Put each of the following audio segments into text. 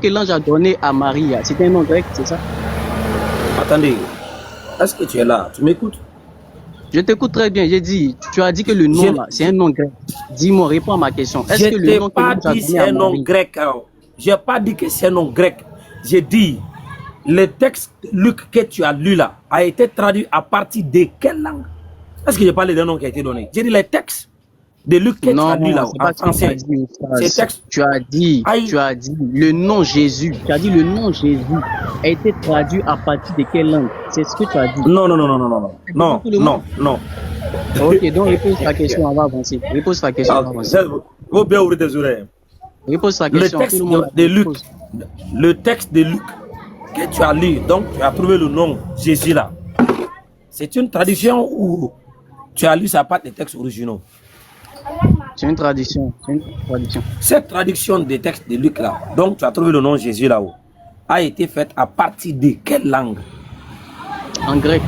que l'ange a donné à Marie, c'était un nom grec, c'est ça? Attendez, est-ce que tu es là? Tu m'écoutes? Je t'écoute très bien. J'ai dit, tu as dit que le nom là, c'est un nom grec. Dis-moi, réponds à ma question. Est-ce que le nom que l'ange a donné c'est un nom grec. Je n'ai pas dit que c'est un nom grec. J'ai dit, le texte Luc que tu as lu là a été traduit à partir de quelle langue? Est-ce que j'ai parlé d'un nom qui a été donné? J'ai dit les textes de Luc que tu as lu là en français. Tu as dit le nom Jésus. Tu as dit le nom Jésus a été traduit à partir de quelle langue? C'est ce que tu as dit. Non. Ok, donc repose la question, on va avancer. Repose la question, on va avancer. Faut bien ouvrir tes oreilles. Repose la question. Le texte de Luc que tu as lu, donc tu as trouvé le nom Jésus là. C'est une traduction ou tu as lu ça part des textes originaux? C'est une traduction. Cette traduction des textes de Luc là, donc tu as trouvé le nom Jésus là-haut, a été faite à partir de quelle langue? En grec.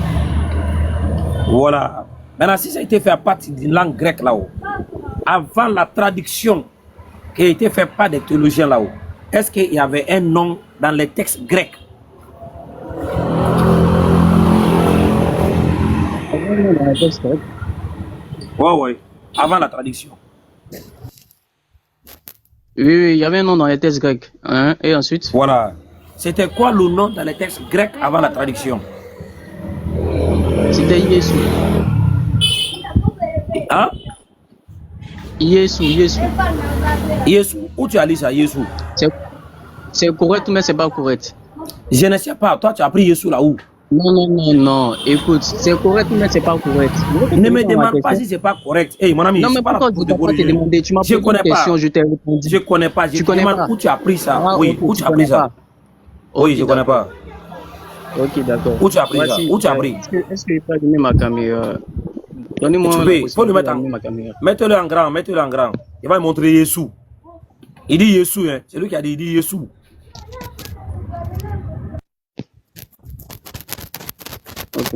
Voilà. Maintenant, si ça a été fait à partir d'une langue grecque là-haut, avant la traduction qui a été faite par des théologiens là-haut, est-ce qu'il y avait un nom dans les textes grecs? Oui, avant la traduction. Oui, il y avait un nom dans les textes grecs. Hein? Et ensuite? Voilà. C'était quoi le nom dans les textes grecs avant la traduction? C'était Yesu. Hein? Yesu. Où tu as lu ça, Yesu? C'est correct, mais c'est pas correct. Je ne sais pas. Toi, tu as pris Yesu là-où? Non. Écoute, c'est correct, mais c'est pas correct. Ne me demande pas si c'est pas correct. Hey, mon ami, non, mais pourquoi je ne peux pas te demander? Tu m'as posé une question, je t'ai répondu. Je connais pas. Je connais pas. Où tu as pris ça? Ah, oui, okay, où tu as pris ça? Oui, okay, je connais pas. Ok, d'accord. Où tu as pris ça? Où tu as pris? Est-ce que je peux donner ma caméra? Donnez-moi faut le mettre en caméra. Mettez-le en grand, Il va montrer Yesu. Il dit Yesu, hein. C'est lui qui a dit, il dit Yesu. Ok.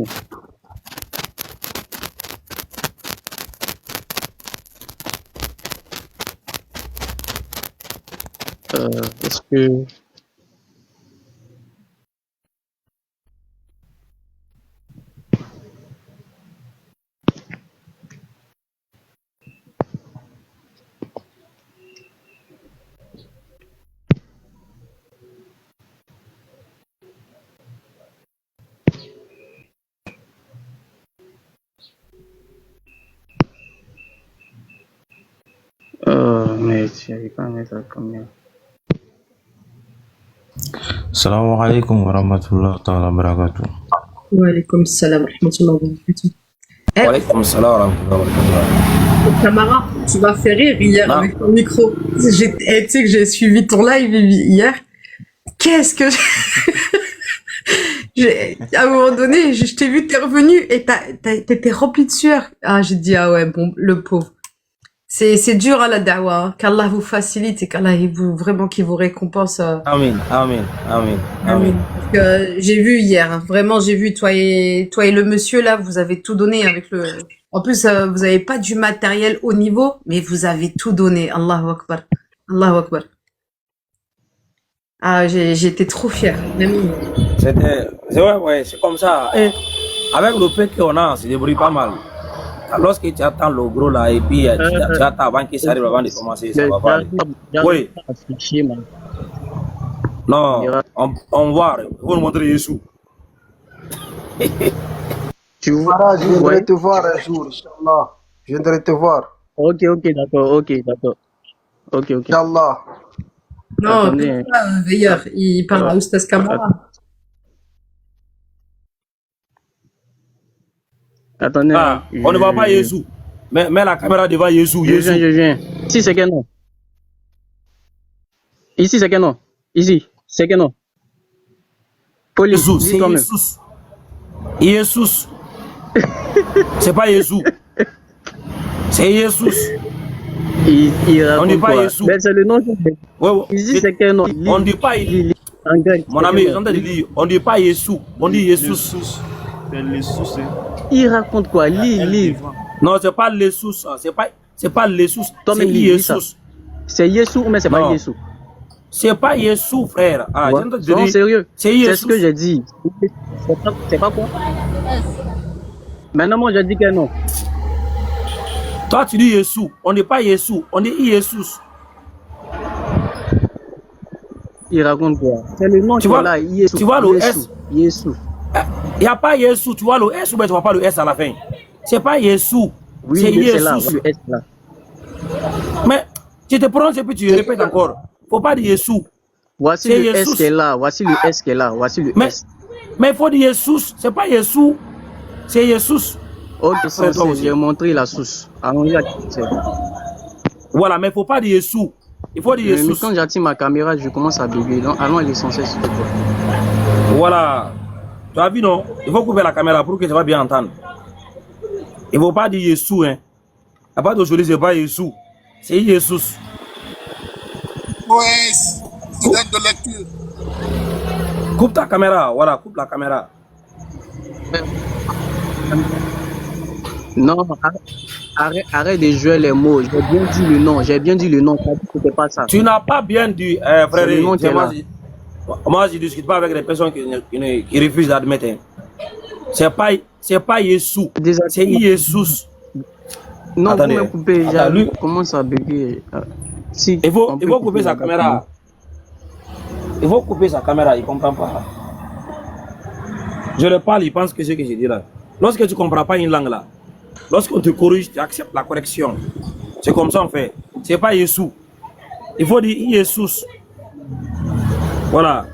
Est-ce que... mais tu n'arrives pas à mettre la caméra. Assalamu alaikum wa rahmatullahi wa barakatuh. Wa alaikum salam wa rahmatullahi wa barakatuh. Wa alaikum salam wa rahmatullahi wa barakatuh. Tamara, tu m'as fait rire hier avec ton micro. Tu sais que j'ai suivi ton live hier. Qu'est-ce que... à un moment donné, je t'ai vu, t'es revenu et t'étais rempli de sueur. Ah, j'ai dit, ah ouais, bon, le pauvre. C'est dur à la da'wa, qu'Allah vous facilite et qu'Allah vraiment qu'il vous récompense. Amen. Parce que j'ai vu hier, vraiment j'ai vu toi et le monsieur là, vous avez tout donné avec le. En plus, vous avez pas du matériel haut niveau, mais vous avez tout donné. Allahu Akbar, Allahu Akbar. Ah, j'étais trop fière. C'est comme ça. Et avec le peu qu'on a, on se débrouille pas mal. Lorsque tu attends le gros là et puis tu attends avant qu'il s'arrive, avant de commencer, ça va pas. Oui. Non, on voit. Vous nous montrez Yesu. Tu vois, je viendrai te voir un jour, Inch'Allah. Je viendrai te voir. Ok, d'accord. Inch'Allah. Non, veilleur, il parle à Oustaz Kamara. Attendez. On ne voit pas Yesu. Mets la caméra devant Yesu. Je viens. Ici, c'est quel nom? Ici, c'est quel nom? Ici, c'est quel nom? Jésus, c'est Jésus. Jésus. C'est pas Jésus. C'est Jésus. On ne dit pas Jésus. C'est le nom. Ici, c'est quel nom? On ne dit pas Jésus. Mon ami, on ne dit pas Jésus. On dit Jésus. Il raconte quoi? Lis. Non, c'est pas Jésus. C'est pas Jésus. C'est Jésus. C'est Jésus, mais c'est pas Jésus. C'est pas Jésus, frère. Ah, Ouais. Sois sérieux. C'est C'est ce que j'ai dit. C'est pas quoi? Maintenant, moi, j'ai dit que non. Toi, tu dis Jésus. On n'est pas Jésus. On dit Jésus. Il raconte quoi? C'est le nom Tu vois, là. Yesu. tu vois le S. Yesu. Il n'y a pas Jésus. Tu vois le S ou bien tu vois pas le S à la fin. C'est pas Jésus. Oui, c'est c'est là. Jésus. Le S là. Mais tu te prononces et puis tu répètes encore. Faut pas dire Jésus. Voici C'est le S Jésus. qui est là. Voici le S qui est là. Voici le S. Mais il faut dire Jésus. C'est pas Jésus. C'est Jésus. Ok, j'ai montré la source. Voilà, mais il ne faut pas dire Jésus. Il faut dire Jésus. Quand j'attire ma caméra, je commence à bugger. Donc, allons à l'essentiel. Voilà. Tu as vu, non? Il faut couper la caméra pour que tu vas bien entendre. Il ne faut pas dire Jésus. Hein. À part d'aujourd'hui, ce n'est pas Jésus. C'est Jésus. Ouais, student de lecture. Coupe ta caméra. Voilà, coupe la caméra. Non, arrête de jouer les mots. J'ai bien dit le nom. J'ai bien dit le nom. C'était pas ça. Tu n'as pas bien dit, frère. Moi, je ne discute pas avec les personnes qui refusent d'admettre. Hein. C'est pas Jésus. C'est Jésus. Non, attendez, vous me coupez. lui Commence à bugger. Si, il faut couper sa caméra. Il faut couper sa caméra. Il ne comprend pas. Je le parle, il pense que c'est ce que je dis là. Lorsque tu ne comprends pas une langue là, lorsqu'on te corrige, tu acceptes la correction. C'est comme ça on fait. C'est pas Jésus. Il faut dire Jésus. Voilà.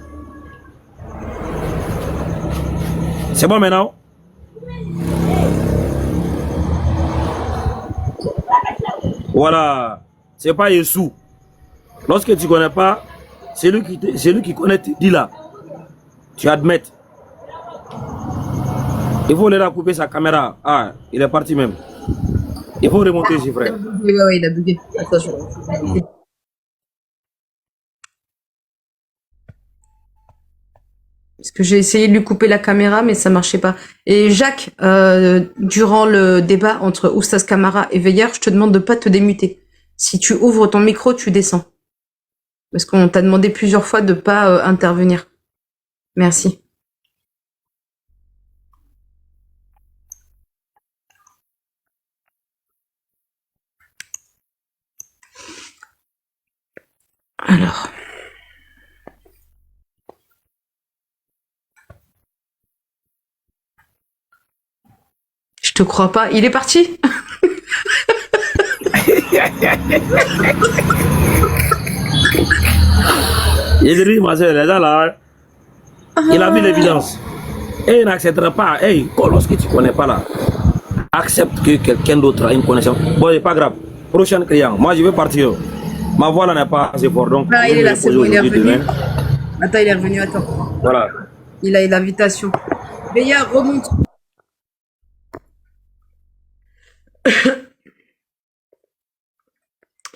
C'est bon maintenant? Voilà. C'est pas Jésus. Lorsque tu ne connais pas, c'est lui qui connaît, te dit là. Tu admets. Il faut leur couper sa caméra. Ah, il est parti même. Il faut remonter ici, frère. Oui, il a bugué. Attends, parce que j'ai essayé de lui couper la caméra, mais ça marchait pas. Et Jacques, durant le débat entre Oustaz Camara et Veilleur, je te demande de pas te démuter. Si tu ouvres ton micro, tu descends. Parce qu'on t'a demandé plusieurs fois de pas intervenir. Merci. Alors. Je te crois pas. Il est parti? Il ma soeur, là, il a vu l'évidence. Et il n'acceptera pas. Hey, lorsque tu ne connais pas là, accepte que quelqu'un d'autre a une connaissance. Bon, c'est pas grave. Prochaine client. Moi, je vais partir. Ma voix là n'est pas assez forte. Donc, ah, il est là, c'est bon, il est revenu. Attends, il est revenu, attends. Voilà. Il a eu l'invitation. Veilleur, remonte.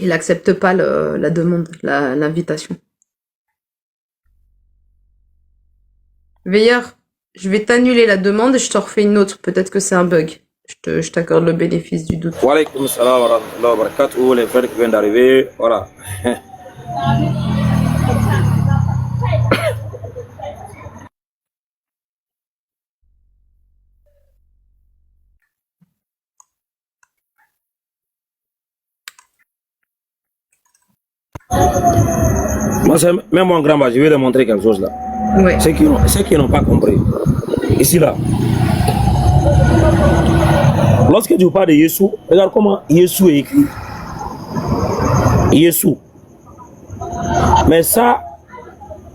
Il accepte pas la demande, l'invitation. Veilleur, je vais t'annuler la demande et je te refais une autre. Peut-être que c'est un bug. Je t'accorde le bénéfice du doute. Wa alaykoum salam wa rahmatullahi wa barakatuh. Les frères qui viennent d'arriver, voilà. Moi, même mon grand-père, je vais leur montrer quelque chose là. Ouais. Ceux qui n'ont pas compris. Ici là. Lorsque tu parles de Jésus, regarde comment Jésus est écrit. Jésus. Mais ça,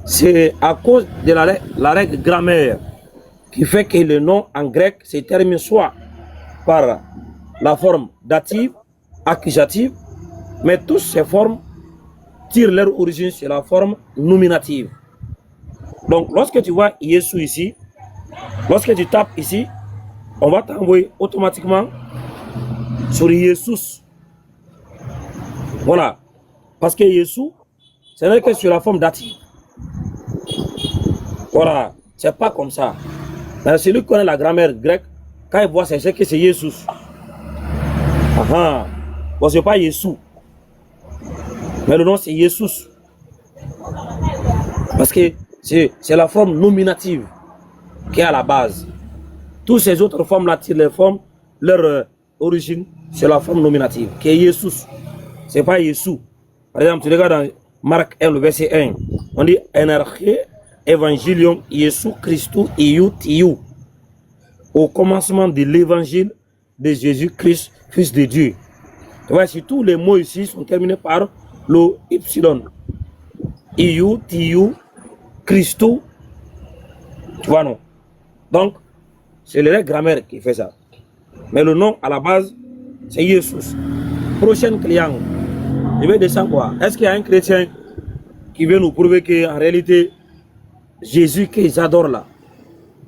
c'est à cause de la règle grammaire qui fait que le nom en grec se termine soit par la forme dative, accusative, mais toutes ces formes tirent leur origine sur la forme nominative. Donc, lorsque tu vois Jésus ici, lorsque tu tapes ici, on va t'envoyer automatiquement sur Jésus. Voilà. Parce que Jésus, ce n'est que sur la forme dative. Voilà. C'est pas comme ça. Mais celui qui connaît la grammaire grecque, quand il voit, c'est que c'est Jésus. Bon, c'est pas Jésus. Mais le nom, c'est Jésus. Parce que c'est la forme nominative qui est à la base. Toutes ces autres formes-là, les formes, leur origine, c'est la forme nominative, qui est Jesus. Ce n'est pas Jésus. Par exemple, tu regardes dans Marc 1, le verset 1, on dit Energie Evangelium Jésus Christus Iu Tiu. Au commencement de l'évangile de Jésus-Christ, Fils de Dieu. Tu vois, si tous les mots ici sont terminés par le Y. Iu Tiu Christus. Tu vois, non? Donc, c'est la grammaire qui fait ça. Mais le nom, à la base, c'est Jesus. Prochain client, je vais descendre quoi? Est-ce qu'il y a un chrétien qui veut nous prouver qu'en réalité, Jésus qu'ils adorent là,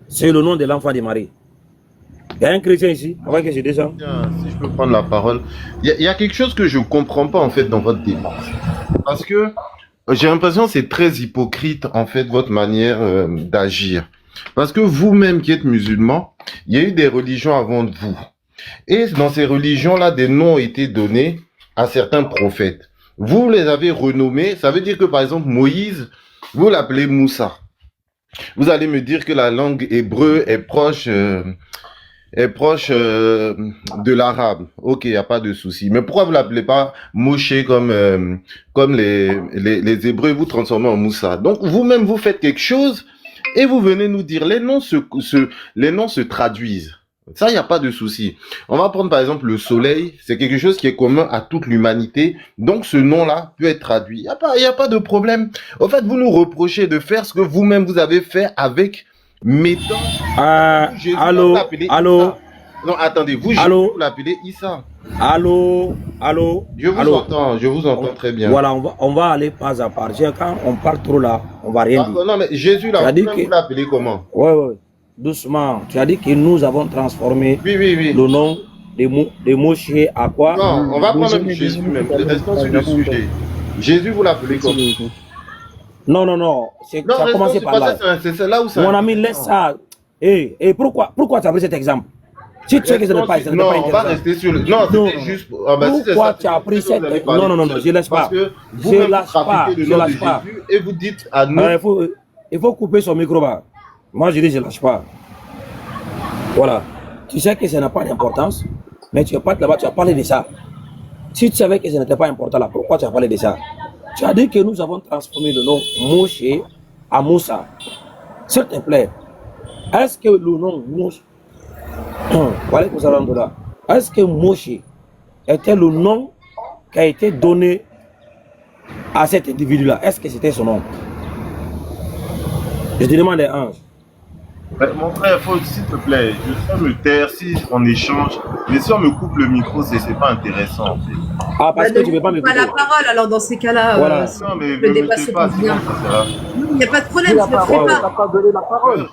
c'est le nom de l'enfant de Marie? Il y a un chrétien ici, avant que je descende. Si je peux prendre la parole, il y a quelque chose que je ne comprends pas en fait dans votre débat. Parce que j'ai l'impression que c'est très hypocrite en fait votre manière d'agir. Parce que vous-même qui êtes musulman, il y a eu des religions avant de vous. Et dans ces religions-là, des noms ont été donnés à certains prophètes. Vous les avez renommés, ça veut dire que par exemple Moïse, vous l'appelez Moussa. Vous allez me dire que la langue hébreu est proche de l'arabe. Ok, il n'y a pas de souci. Mais pourquoi vous l'appelez pas Moshe comme les Hébreux, vous transformez en Moussa? Donc vous-même, vous faites quelque chose et vous venez nous dire les noms se traduisent. Ça, il n'y a pas de souci. On va prendre par exemple le soleil. C'est quelque chose qui est commun à toute l'humanité. Donc ce nom-là peut être traduit. Il n'y a pas de problème. En fait, vous nous reprochez de faire ce que vous-même vous avez fait avec méthode. Allô. Non, attendez, vous l'appelez Issa. Allô. Je vous entends très bien. Voilà, on va aller pas à pas. Quand on parle trop là, on va rien dire. Non, mais Jésus là, vous l'appelez comment? Ouais. Doucement. Tu as dit que nous avons transformé le nom de Moshe à quoi? Non, on va prendre Jésus même. Restons sur le sujet. Jésus, vous l'appelez comment? Non. Ça a commencé par là. C'est là où ça. Mon ami, laisse ça. Et pourquoi tu as pris cet exemple? Si tu sais que ce n'est pas intéressant. Non, on va rester sur le. Non, c'était juste. Pourquoi tu as pris cet exemple? Non, je ne laisse pas. Parce que vous lâche pas. Et vous dites à nous. Il faut couper son micro bas. Moi, je dis, je ne lâche pas. Voilà. Tu sais que ça n'a pas d'importance, mais tu es pas là-bas, tu as parlé de ça. Si tu savais que ce n'était pas important là, pourquoi tu as parlé de ça? Tu as dit que nous avons transformé le nom Moshe à Moussa. S'il te plaît, est-ce que le nom Moshe, est-ce que Moshe était le nom qui a été donné à cet individu-là? Est-ce que c'était son nom? Je te demande un ange. Mon frère, s'il te plaît, je vais me taire si on échange. Mais si on me coupe le micro, c'est pas intéressant en fait. Ah, parce que tu ne veux pas me couper. Pas la parole, alors dans ces cas-là, voilà. Non, mais ne me mettez pas, sinon ça sera. Il n'y a pas de problème, je ne le ferai On pas. t'a pas donné la parole.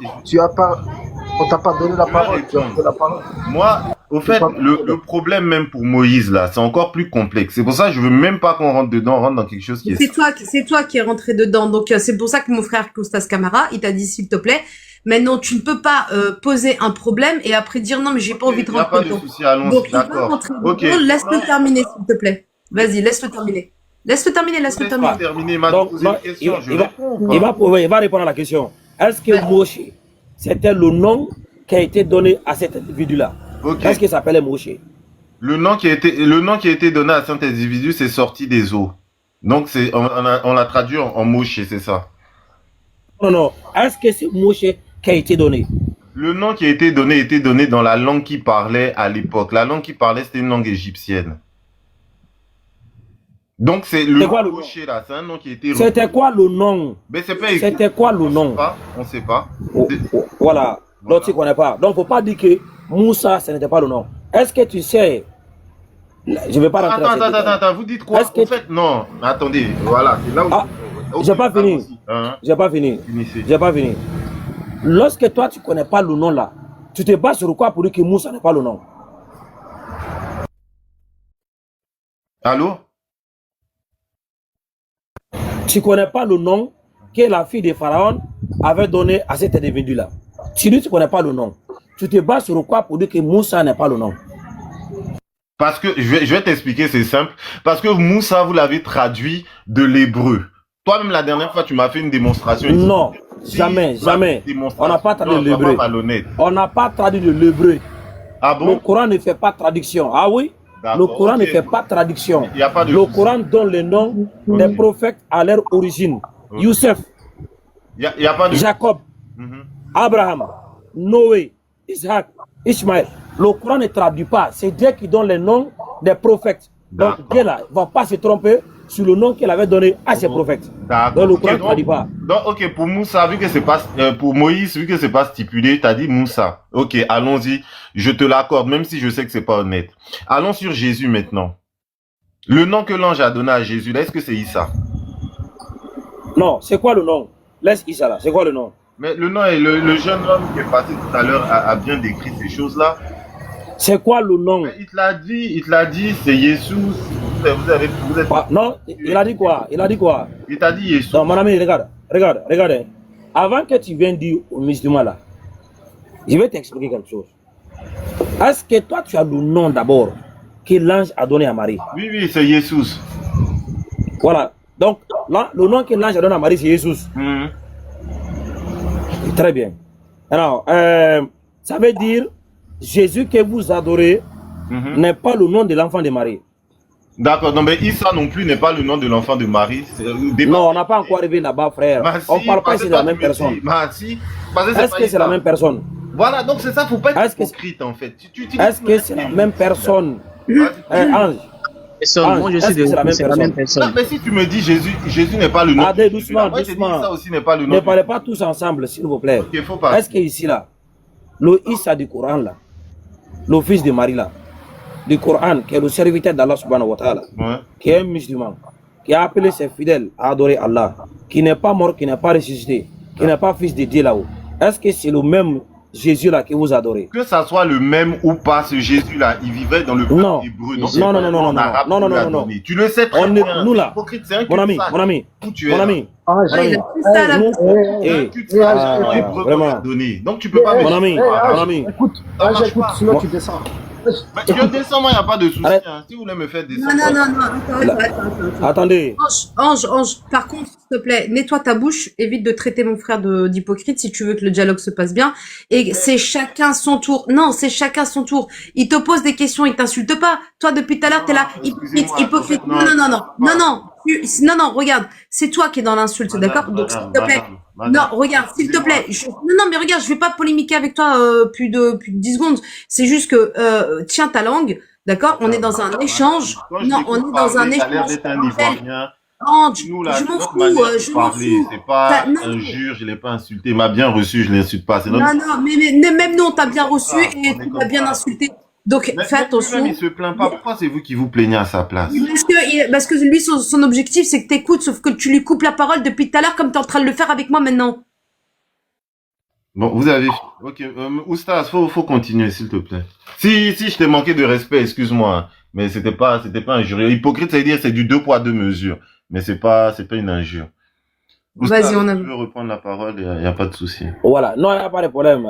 On t'a pas donné la parole. Tu as fait la parole. Moi, au fait, le problème même pour Moïse là, c'est encore plus complexe. C'est pour ça que je veux même pas qu'on rentre dedans, on rentre dans quelque chose qui est. C'est toi qui es rentré dedans. Donc c'est pour ça que mon frère Kostas Camara, il t'a dit s'il te plaît. Maintenant, tu ne peux pas poser un problème et après dire non, mais j'ai pas envie de rentrer dedans. Donc, il va rentrer dedans. Laisse-le terminer, s'il te plaît. Vas-y, laisse-le terminer. Laisse-le terminer. Il va répondre à la question. Est-ce que Moshe, c'était le nom qui a été donné à cet individu-là? Est-ce qu'il s'appelait Moshe? Le nom qui a été donné à cet individu, c'est sorti des eaux. Donc, on l'a traduit en Moshe, c'est ça? Non. Est-ce que c'est Moshe qui a été donné? Le nom qui a été donné dans la langue qui parlait à l'époque. La langue qui parlait, c'était une langue égyptienne. Donc c'est le nom Moshe là, c'est un nom qui a été. C'était quoi le nom? Mais c'est pas. C'était quoi le nom? On sait pas. Voilà. Donc tu ne connais pas. Donc faut pas dire que Moussa, ce n'était pas le nom. Est-ce que tu sais? Je vais pas rentrer. Attends. Vous dites quoi? En fait, non. Attendez. Voilà. C'est là où. J'ai pas fini. J'ai pas fini. Lorsque toi, tu ne connais pas le nom là, tu te bases sur quoi pour dire que Moussa n'est pas le nom? Allô? Tu ne connais pas le nom que la fille de Pharaon avait donné à cet individu là. Tu dis que tu ne connais pas le nom. Tu te bases sur quoi pour dire que Moussa n'est pas le nom? Parce que, je vais t'expliquer, c'est simple. Parce que Moussa, vous l'avez traduit de l'hébreu. Toi-même, la dernière fois, tu m'as fait une démonstration. Ici. Non, jamais, jamais. On n'a pas traduit l'hébreu. On n'a pas traduit l'hébreu. Ah bon? Le Coran ne fait pas traduction. Ah oui? Le Coran ne fait pas traduction. Le Coran donne le nom des prophètes à leur origine. Youssef, Jacob, Abraham, Noé, Isaac, Ishmaël. Le Coran ne traduit pas. C'est Dieu qui donne le nom des prophètes. Donc Dieu là, ne va pas se tromper sur le nom qu'il avait donné à ses prophètes. Donc le Coran ne traduit pas. Donc, ok, pour Moussa, vu que c'est pas, pour Moïse, vu que c'est pas stipulé, t'as dit Moussa. Ok, allons-y. Je te l'accorde, même si je sais que c'est pas honnête. Allons sur Jésus maintenant. Le nom que l'ange a donné à Jésus, là, est-ce que c'est Issa? Non, c'est quoi le nom? Laisse Issa là, c'est quoi le nom? Mais le nom est le jeune homme qui est passé tout à l'heure a bien décrit ces choses-là. C'est quoi le nom? Mais il te l'a dit, c'est Jésus. Vous êtes... Non, il a dit quoi? Il a dit quoi? Il t'a dit Jésus. Non, mon ami, regarde. Avant que tu viennes dire aux musulmans là, je vais t'expliquer quelque chose. Est-ce que toi tu as le nom d'abord que l'ange a donné à Marie? Oui, c'est Jésus. Voilà. Donc, là, le nom que l'ange a donné à Marie, c'est Jésus. Très bien. Alors, ça veut dire Jésus que vous adorez n'est pas le nom de l'enfant de Marie. D'accord, non mais Issa non plus n'est pas le nom de l'enfant de Marie. Non, on n'a pas encore arrivé là-bas, frère. On ne parle pas ici de la même personne. Est-ce que c'est la même personne? Voilà, donc c'est ça, faut pas être hypocrite en fait. Est-ce que c'est la même personne? Ange. Moi je suis c'est la même personne. Mais si tu me dis Jésus n'est pas le nom. Allez, doucement. Ça aussi n'est pas le nom. Ne parlez pas tous ensemble, s'il vous plaît. Okay, faut pas. Est-ce que ici là, le Issa du Coran là, le fils de Marie là, du Coran, qui est le serviteur d'Allah subhanahu wa ta'ala, qui est un musulman, qui a appelé ses fidèles à adorer Allah, qui n'est pas mort, qui n'est pas ressuscité, qui n'est pas fils de Dieu là-haut. Est-ce que c'est le même Jésus là que vous adorez? Que ça soit le même ou pas, ce Jésus là, il vivait dans le peuple hébreu. Non. Tu le sais très bien. Nous là, mon ami. Vraiment. Donc tu peux pas me dire. Mon ami. Écoute, sinon tu descends. Je descends, moi, il n'y a pas de souci. Hein. Si vous voulez me faire descendre. Non. Attendez. Ange, par contre, s'il te plaît, nettoie ta bouche, évite de traiter mon frère d'hypocrite si tu veux que le dialogue se passe bien. Et c'est chacun son tour. Non, c'est chacun son tour. Il te pose des questions, il t'insulte pas. Toi, depuis tout à l'heure, t'es là, hypocrite. Non, regarde, c'est toi qui es dans l'insulte, d'accord? Donc, s'il te plaît. Non, regarde, s'il te plaît. Non, mais regarde, je vais pas polémiquer avec toi plus de 10 secondes. C'est juste que tiens ta langue, d'accord? On est dans un échange. Non, on est dans un échange. Je m'en fous. C'est pas injure, je l'ai pas insulté. Il m'a bien reçu, je l'insulte pas. Non, mais même nous on t'a bien reçu et tu m'as bien insulté. Donc fais attention. Il se plaint pas. Pourquoi c'est vous qui vous plaignez à sa place? Parce que lui, son objectif, c'est que t'écoutes, sauf que tu lui coupes la parole depuis tout à l'heure, comme t'es en train de le faire avec moi maintenant. Bon, vous avez... Ok, Oustaz, faut continuer, s'il te plaît. Si je t'ai manqué de respect, excuse-moi, hein, mais c'était pas injurieux. Hypocrite, ça veut dire c'est du 2 poids 2 mesures, mais c'est pas une injure. Vas-y, on a... Tu veux reprendre la parole, il n'y a pas de souci. Voilà, non, il n'y a pas de problème.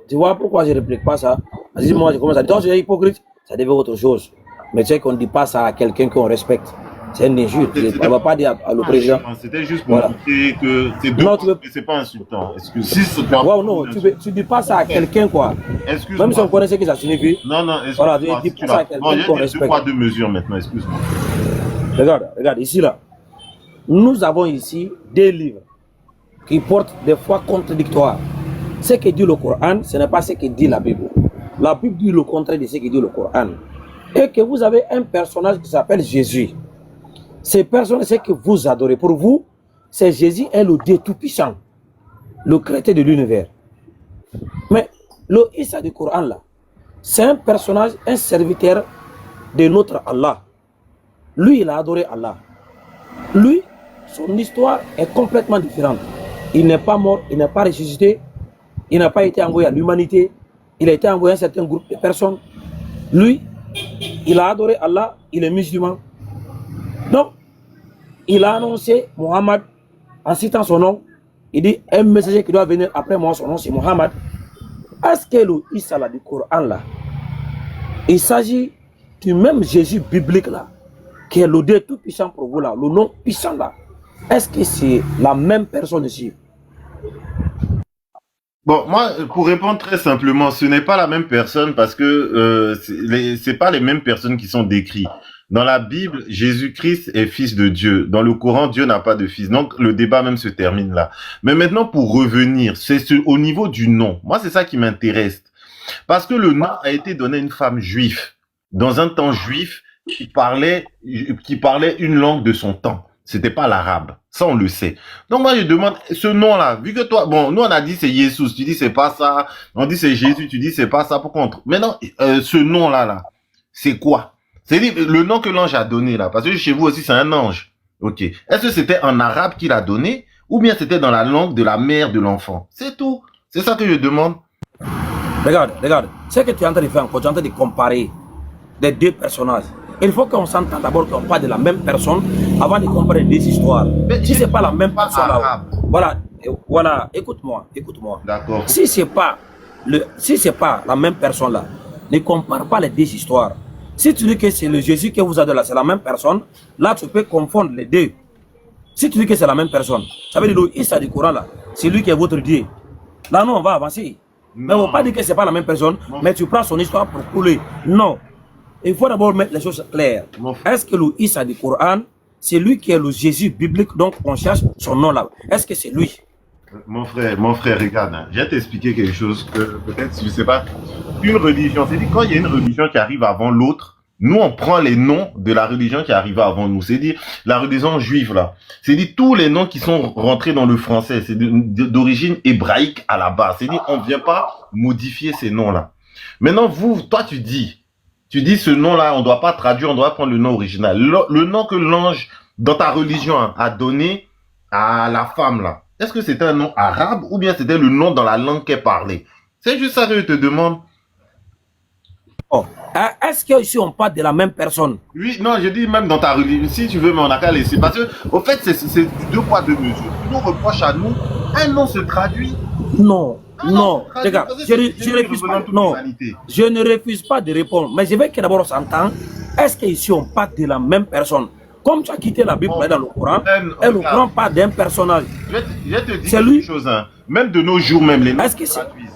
Tu vois pourquoi je ne réplique pas ça? Vas-y, moi, je commence à dire, je suis hypocrite, ça devient autre chose. Mais tu sais qu'on ne dit pas ça à quelqu'un qu'on respecte. C'est une injure. On ne va pas dire à le président. C'était juste pour montrer que c'est deux choses, mais c'est pas insultant. Excuse-moi. Wow, non, tu ne dis pas ça à quelqu'un, quoi. Excuse-moi. Même si on connaît ce que ça signifie. Non, excuse-moi. Voilà, tu dis pas ça à quelqu'un qu'on respecte. 2 poids 2 mesures maintenant, excuse-moi. Regarde, ici, là. Nous avons ici des livres qui portent des fois contradictoires. Ce que dit le Coran, ce n'est pas ce que dit la Bible. La Bible dit le contraire de ce que dit le Coran. Et que vous avez un personnage qui s'appelle Jésus. Ce personnage, c'est que vous adorez. Pour vous, c'est Jésus est le Dieu tout-puissant, le créateur de l'univers. Mais le Issa du Coran, là, c'est un personnage, un serviteur de notre Allah. Lui, il a adoré Allah. Lui, son histoire est complètement différente. Il n'est pas mort, il n'est pas ressuscité, il n'a pas été envoyé à l'humanité, il a été envoyé à un certain groupe de personnes. Lui, il a adoré Allah, il est musulman. Donc, il a annoncé Mohammed en citant son nom. Il dit un messager qui doit venir après moi, son nom c'est Mohammed. Est-ce que le Issa du Coran là, il s'agit du même Jésus biblique là, qui est le Dieu tout puissant pour vous là, le nom puissant là. Est-ce que c'est la même personne ici? Bon, moi, pour répondre très simplement, ce n'est pas la même personne parce que c'est pas les mêmes personnes qui sont décrites. Dans la Bible, Jésus-Christ est fils de Dieu. Dans le Coran, Dieu n'a pas de fils. Donc, le débat même se termine là. Mais maintenant, pour revenir, au niveau du nom. Moi, c'est ça qui m'intéresse. Parce que le nom a été donné à une femme juive, dans un temps juif, qui parlait une langue de son temps. C'était pas l'arabe. Ça, on le sait. Donc, moi, je demande, ce nom-là, vu que toi, bon, nous, on a dit c'est Jésus, tu dis c'est pas ça. On dit c'est Jésus, tu dis c'est pas ça. Pourquoi maintenant, ce nom-là, c'est quoi? C'est le nom que l'ange a donné, là. Parce que chez vous aussi, c'est un ange. Ok. Est-ce que c'était en arabe qu'il a donné? Ou bien c'était dans la langue de la mère de l'enfant? C'est tout. C'est ça que je demande. Regarde. Ce que tu es en train de faire, tu es en train de comparer les deux personnages. Il faut qu'on s'entende d'abord qu'on parle de la même personne avant de comparer des histoires. Mais si c'est pas la même personne arabe. Là, voilà, écoute-moi. D'accord. Si c'est pas la même personne là, ne compare pas les deux histoires. Si tu dis que c'est le Jésus que vous avez là, c'est la même personne, là tu peux confondre les deux. Si tu dis que c'est la même personne, ça veut dire que Issa du Coran là, c'est lui qui est votre Dieu. Là nous on va avancer. Non. Mais on ne va pas dire que c'est pas la même personne, mais tu prends son histoire pour couler. Non. Il faut d'abord mettre les choses claires. Est-ce que le Issa du Coran, c'est lui qui est le Jésus biblique, donc on cherche son nom là? Est-ce que c'est lui? Mon frère, regarde, hein, je vais t'expliquer quelque chose que peut-être, je sais pas, une religion, c'est dit quand il y a une religion qui arrive avant l'autre, nous on prend les noms de la religion qui arrive avant nous. C'est dit la religion juive là, c'est dit tous les noms qui sont rentrés dans le français, c'est d'origine hébraïque à la base. C'est dit on vient pas modifier ces noms là. Maintenant toi tu dis ce nom-là, on ne doit pas traduire, on doit prendre le nom original. Le nom que l'ange, dans ta religion, a donné à la femme, là, est-ce que c'était un nom arabe ou bien c'était le nom dans la langue qu'elle parlait? C'est juste ça que je te demande. Oh. Est-ce qu'ici on parle de la même personne? Oui, non, je dis même dans ta religion, si tu veux, mais on n'a qu'à laisser. Parce que, au fait, c'est du deux poids, deux mesures. Tu nous reproches à nous, un nom se traduit. Non. Regarde, je ne refuse pas de répondre, mais je veux que d'abord on s'entende. Est-ce qu'ici on parle de la même personne? Comme tu as quitté la Bible dans le Coran, et le Coran parle d'un personnage. Je vais te dire quelque chose, hein. Même de nos jours, même les noms se traduisent.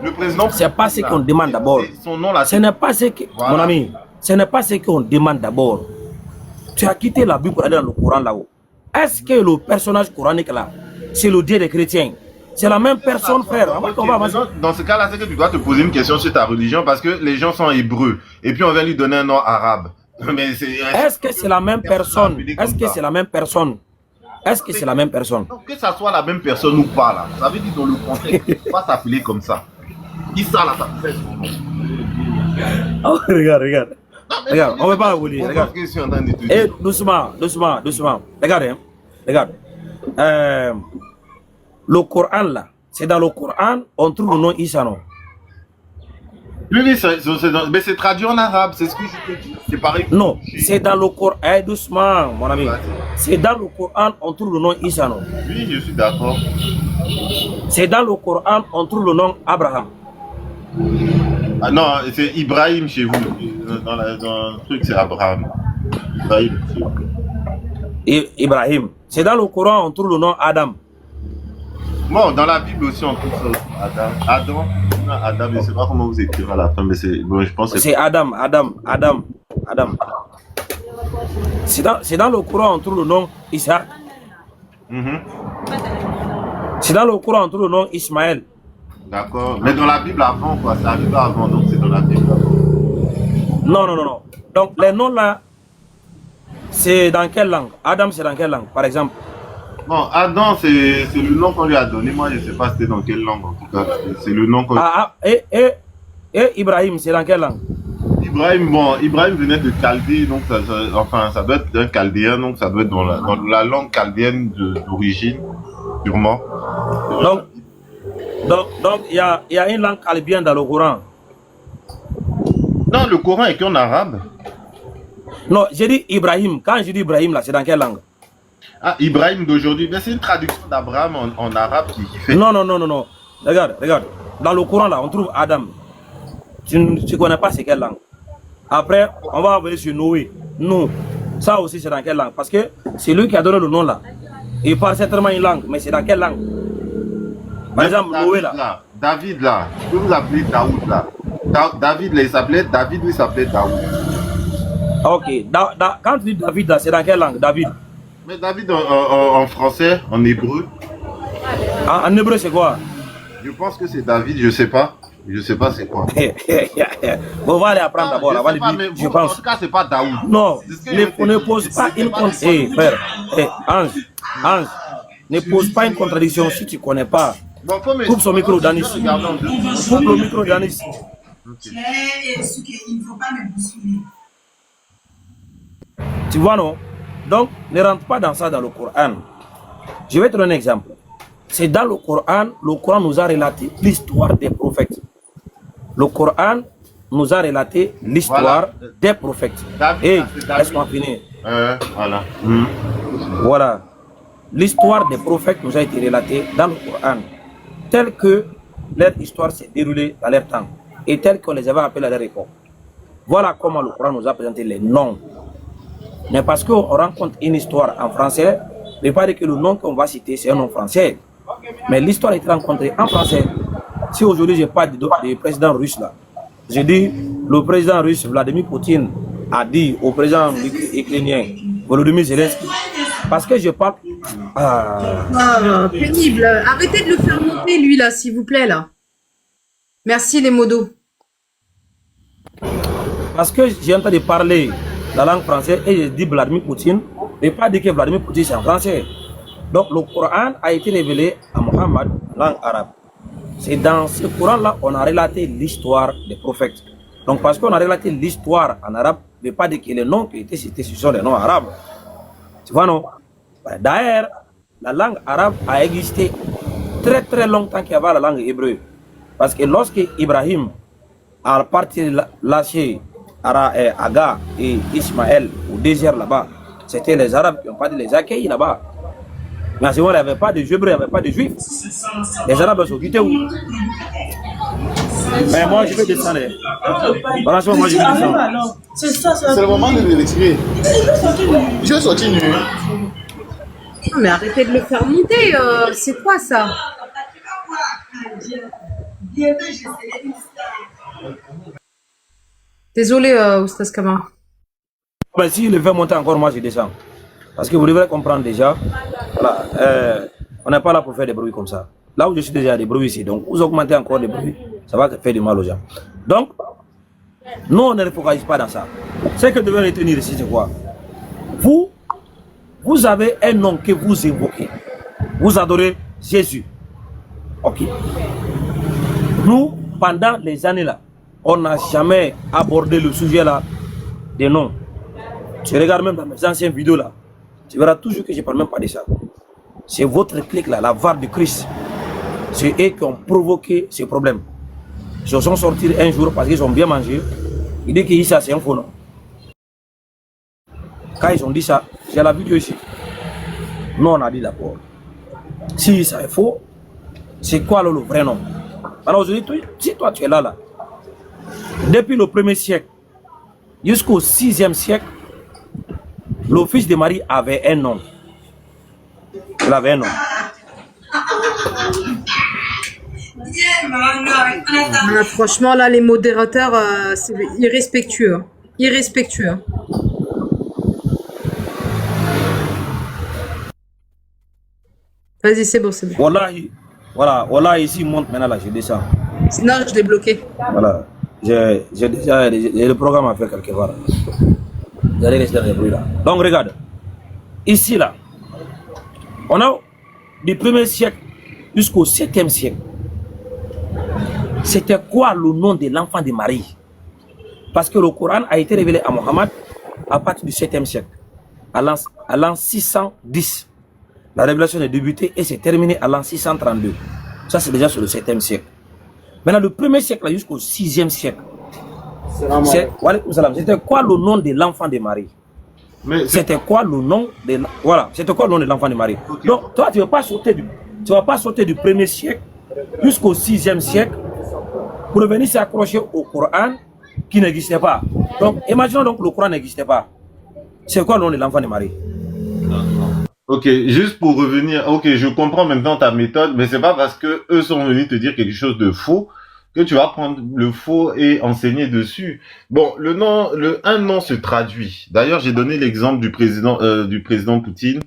Le président. C'est pas ce qu'on demande d'abord. Ce n'est pas ce que, mon ami, ce n'est pas ce qu'on demande d'abord. Tu as quitté la Bible pour aller dans le Coran là-haut. Est-ce que le personnage coranique là, c'est le Dieu des chrétiens? C'est la même personne, frère. Dans ce cas-là, c'est que tu dois te poser une question sur ta religion parce que les gens sont hébreux. Et puis on vient lui donner un nom arabe. Est-ce que c'est la même personne? Est-ce que c'est la même personne? Est-ce que c'est la même personne? Que ça soit la même personne ou pas, là. Ça veut dire dans le contexte, il ne faut pas s'appeler comme ça. Issa, là, ça fait son nom. Oh, regarde. Regarde, on ne veut pas vous dire. Regarde. Et doucement. Regarde. Le Coran là, c'est dans le Coran, on trouve le nom Issa, non? Oui, mais c'est traduit en arabe, c'est ce que je te dis. C'est pareil. Non, c'est dans le Coran. Doucement, mon ami. C'est dans le Coran, on trouve le nom Issa, non? Oui, je suis d'accord. C'est dans le Coran, on trouve le nom Abraham. Ah non, c'est Ibrahim chez vous. Dans le truc, c'est Abraham. Ibrahim. C'est dans le Coran, on trouve le nom Adam. Bon, dans la Bible aussi, on trouve ça aussi. Adam, je ne sais pas comment vous écrivez à la fin, mais c'est, bon, je pense que c'est Adam. C'est dans le Coran, on trouve le nom Isaac. C'est dans le Coran, on trouve le nom Ismaël. D'accord. Mais dans la Bible avant, quoi, ça arrive avant, donc c'est dans la Bible avant. Non. Donc, les noms là, c'est dans quelle langue? Adam, c'est dans quelle langue, par exemple? Bon, Adam, c'est le nom qu'on lui a donné. Moi, je ne sais pas c'était dans quelle langue, en tout cas. C'est le nom qu'on lui a donné. Et Ibrahim, c'est dans quelle langue? Ibrahim venait de Chaldée, donc ça doit être un chaldéen, donc ça doit être dans la langue chaldéenne d'origine, sûrement. Donc, il y a une langue chaldéenne dans le Coran. Non, le Coran est qu'en arabe. Non, j'ai dit Ibrahim. Quand je dis Ibrahim, là, c'est dans quelle langue? Ah, Ibrahim d'aujourd'hui. C'est une traduction d'Abraham en arabe qui fait... Non. Regarde. Dans le Coran, là, on trouve Adam. Tu ne connais pas c'est quelle langue. Après, on va envoyer sur Noé. Non. Ça aussi, c'est dans quelle langue? Parce que c'est lui qui a donné le nom là. Il parle certainement une langue, mais c'est dans quelle langue? Par exemple, Noé là. David là, je peux vous appeler Daoud là. David là, il s'appelait David ou il s'appelait Daoud? Ok, quand tu dis David là, c'est dans quelle langue, David? Mais David en français, en hébreu. En hébreu, c'est quoi? Je pense que c'est David, je sais pas. Je sais pas c'est quoi. Bon, on va aller apprendre d'abord. Je pense. En tout cas, c'est pas Daoud. Non, ne pose pas une contradiction. Frère, Ange, ne pose pas une contradiction si tu connais pas. Bon, coupe son micro, Danis. Coupe le micro, Danis. Tu vois, non? Donc, ne rentre pas dans ça dans le Coran. Je vais te donner un exemple. C'est dans le Coran nous a relaté l'histoire des prophètes. Le Coran nous a relaté l'histoire des prophètes. Et laisse-moi finir. Voilà. Voilà. L'histoire des prophètes nous a été relatée dans le Coran, telle que leur histoire s'est déroulée dans leur temps et telle qu'on les avait appelés à leur époque. Voilà comment le Coran nous a présenté les noms. Mais parce qu'on rencontre une histoire en français, ne veut pas dire que le nom qu'on va citer, c'est un nom français. Mais l'histoire a été rencontrée en français. Si aujourd'hui je parle du président russe là, je dis le président russe Vladimir Poutine a dit au président ukrainien Volodymyr Zelensky, parce que je parle... pénible. Arrêtez de le faire monter lui là, s'il vous plaît là. Merci les modos. Parce que j'ai entendu parler la langue française et je dis Vladimir Poutine, mais pas dire que Vladimir Poutine c'est en français. Donc le Coran a été révélé à Mohammed, langue arabe. C'est dans ce Coran-là qu'on a relaté l'histoire des prophètes. Donc parce qu'on a relaté l'histoire en arabe, ne veut pas dire que les noms qui étaient cités, ce sont les noms arabes. Tu vois non? D'ailleurs, la langue arabe a existé très très longtemps qu'il y avait la langue hébreu. Parce que lorsque Ibrahim a parti lâcher Aga et Ismaël au désert là-bas, c'était les Arabes qui ont parti les accueillir là-bas. Mais à ce moment-là, il n'y avait pas de Hébreux, il n'y avait pas de Juifs. Les Arabes sont quittés où? Mais moi, je vais descendre. Franchement, moi, je vais descendre. C'est le moment de le retirer. Je vais sortir nu. Non, mais arrêtez de le faire monter. C'est quoi ça? Désolé, Oustaz Kama. Ben, si le fait monter encore, moi, je descends. Parce que vous devrez comprendre déjà, voilà, on n'est pas là pour faire des bruits comme ça. Là où je suis déjà des bruits ici, donc vous augmentez encore des bruits, ça va faire du mal aux gens. Donc, nous, on ne se focalise pas dans ça. Ce que devez retenir ici, c'est quoi? Vous avez un nom que vous invoquez. Vous adorez Jésus. Ok. Nous, pendant les années là, on n'a jamais abordé le sujet là des noms. Tu regardes même dans mes anciennes vidéos là, tu verras toujours que je ne parle même pas de ça. C'est votre clique là, la VAR du Christ. C'est eux qui ont provoqué ce problème. Ils se sont sortis un jour parce qu'ils ont bien mangé. Ils disent que Issa c'est un faux nom. Quand ils ont dit ça, j'ai la vidéo ici. Nous on a dit d'accord. Si ça est faux, c'est quoi le vrai nom? Alors aujourd'hui, si toi tu es là, depuis le 1er siècle jusqu'au 6e siècle, le fils de Marie avait un nom. Il avait un nom. Franchement, là, les modérateurs, c'est irrespectueux. Irrespectueux. Vas-y, c'est bon, c'est bon. Voilà, ici, il monte maintenant là, je descends. Sinon, je l'ai bloqué. Voilà. J'ai le programme à faire quelque part. Vous allez rester dans les bruits là. Donc, regarde. Ici, là, on a du 1er siècle jusqu'au 7e siècle. C'était quoi le nom de l'enfant de Marie? Parce que le Coran a été révélé à Mohammed à partir du 7e siècle, à l'an 610. La révélation est débutée et s'est terminée à l'an 632. Ça, c'est déjà sur le 7e siècle. Maintenant, le 1er siècle jusqu'au 6e siècle, c'était quoi le nom de l'enfant de Marie? C'était quoi le nom de c'était quoi le nom de l'enfant de Marie? Okay. Donc, toi, tu ne vas pas sauter du 1er siècle jusqu'au 6e siècle pour venir s'accrocher au Coran qui n'existait pas. Donc, imaginons donc que le Coran n'existait pas. C'est quoi le nom de l'enfant de Marie? Ok, juste pour revenir, ok, je comprends maintenant ta méthode, mais c'est pas parce que eux sont venus te dire quelque chose de faux que tu vas prendre le faux et enseigner dessus. Bon, un nom se traduit. D'ailleurs, j'ai donné l'exemple du président Poutine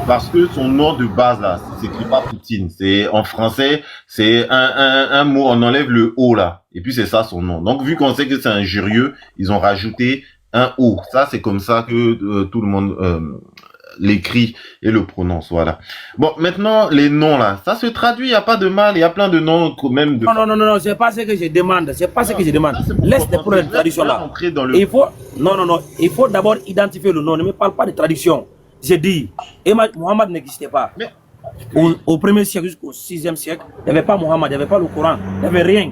parce que son nom de base là, ça s'écrit pas Poutine. C'est en français, c'est un mot, on enlève le O là, et puis c'est ça son nom. Donc vu qu'on sait que c'est injurieux, ils ont rajouté un O. Ça, c'est comme ça que tout le monde l'écrit et le prononce, voilà. Bon, maintenant, les noms, là, ça se traduit, il n'y a pas de mal, il y a plein de noms, même de... Non, c'est pas ce que je demande, c'est pas ce que je demande. Laisse les problèmes de traduction, là. Il faut, non, il faut d'abord identifier le nom, ne me parle pas de traduction. J'ai dit, Mohammed n'existait pas. Mais... Au 1er siècle jusqu'au 6e siècle, il n'y avait pas Mohammed, il n'y avait pas le Coran, il n'y avait rien.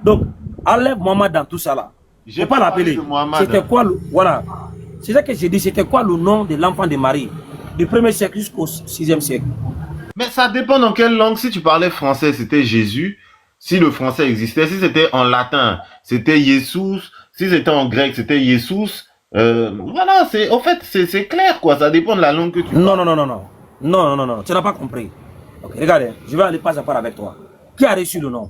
Donc, enlève Mohammed dans tout ça, là. Je ne vais pas l'appeler. C'était quoi, voilà. C'est ça que j'ai dit, c'était quoi le nom de l'enfant de Marie, du 1er siècle jusqu'au 6e siècle? Mais ça dépend dans quelle langue. Si tu parlais français, c'était Jésus. Si le français existait, si c'était en latin, c'était Jesus. Si c'était en grec, c'était Jesus. Voilà, au fait, c'est clair, quoi. Ça dépend de la langue que tu parles. Non, tu n'as pas compris. Ok, regarde, je vais aller pas à part avec toi. Qui a reçu le nom?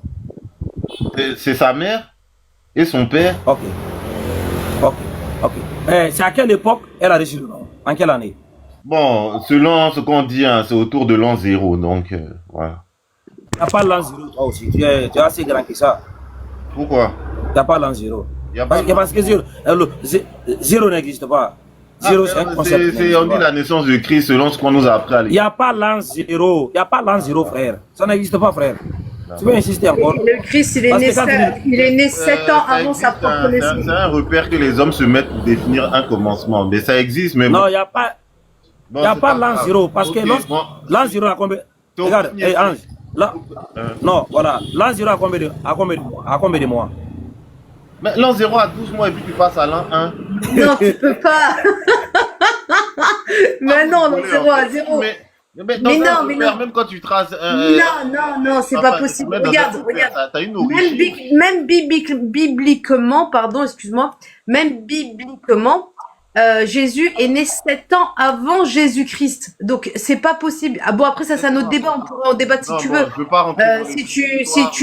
C'est sa mère et son père. Ok. C'est à quelle époque elle a reçu le nom? En quelle année? Bon, selon ce qu'on dit, hein, c'est autour de l'an 0, donc voilà. Tu n'as pas l'an 0, toi aussi. Tu es assez grand que ça. Pourquoi? Tu n'as pas l'an 0. Parce que 0 n'existe pas. 0, c'est un concept. On dit la naissance de Christ selon ce qu'on nous a appris à l'école. Il n'y a pas l'an 0. Il n'y a pas l'an 0, frère. Ça n'existe pas, frère. Tu veux insister encore? Le Christ, il est né 7 ans avant sa propre naissance. C'est un repère que les hommes se mettent pour définir un commencement. Mais ça existe, mais... Non, il n'y a pas... Il n'y a pas l'an 0. Parce que l'an 0 a combien... Regarde, Ange. Non, voilà. L'an 0 a combien de mois? Mais l'an 0 a 12 mois et puis tu passes à l'an 1. Non, tu peux pas. Mais non, l'an 0 à 0. Mais non, même quand tu traces... Non, c'est pas possible. Regarde. T'as une origine. Même bibliquement, pardon, excuse-moi, même bibliquement, Jésus est né 7 ans avant Jésus-Christ. Donc, c'est pas possible. Ah bon, après, ça, c'est un autre débat. On pourrait en débattre si tu veux. Je veux pas rentrer si tu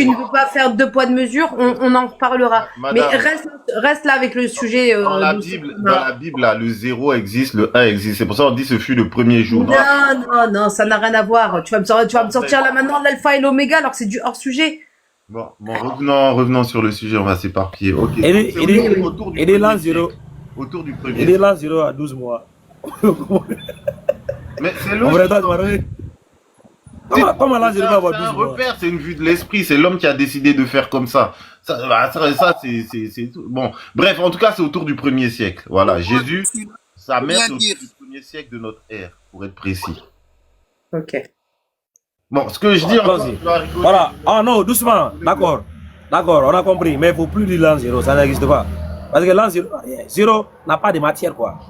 ne veux pas faire 2 poids de mesure, on en reparlera. Madame, mais reste là avec le sujet. Dans la Bible, là, le 0 existe, le 1 existe. C'est pour ça qu'on dit ce fut le premier jour. Non, ça n'a rien à voir. Tu vas me sortir là maintenant l'alpha et l'oméga alors que c'est du hors sujet. Bon, revenons sur le sujet, on va s'éparpiller. Ok. Et des l'an 0. Autour du premier. Il est là 0 à 12 mois. Mais c'est logique. Comment l'an 0 va avoir 12 mois? C'est un repère, c'est une vue de l'esprit. C'est l'homme qui a décidé de faire comme ça. Ça c'est tout. Bon, bref, en tout cas, c'est autour du 1er siècle. Voilà, Jésus, sa mère, c'est autour du 1er siècle de notre ère, pour être précis. Ok. Bon, ce que je dis encore, voilà. Ah non, doucement. D'accord, on a compris. Mais il ne faut plus dire l'an 0, ça n'existe pas. Parce que l'an 0 n'a pas de matière, quoi.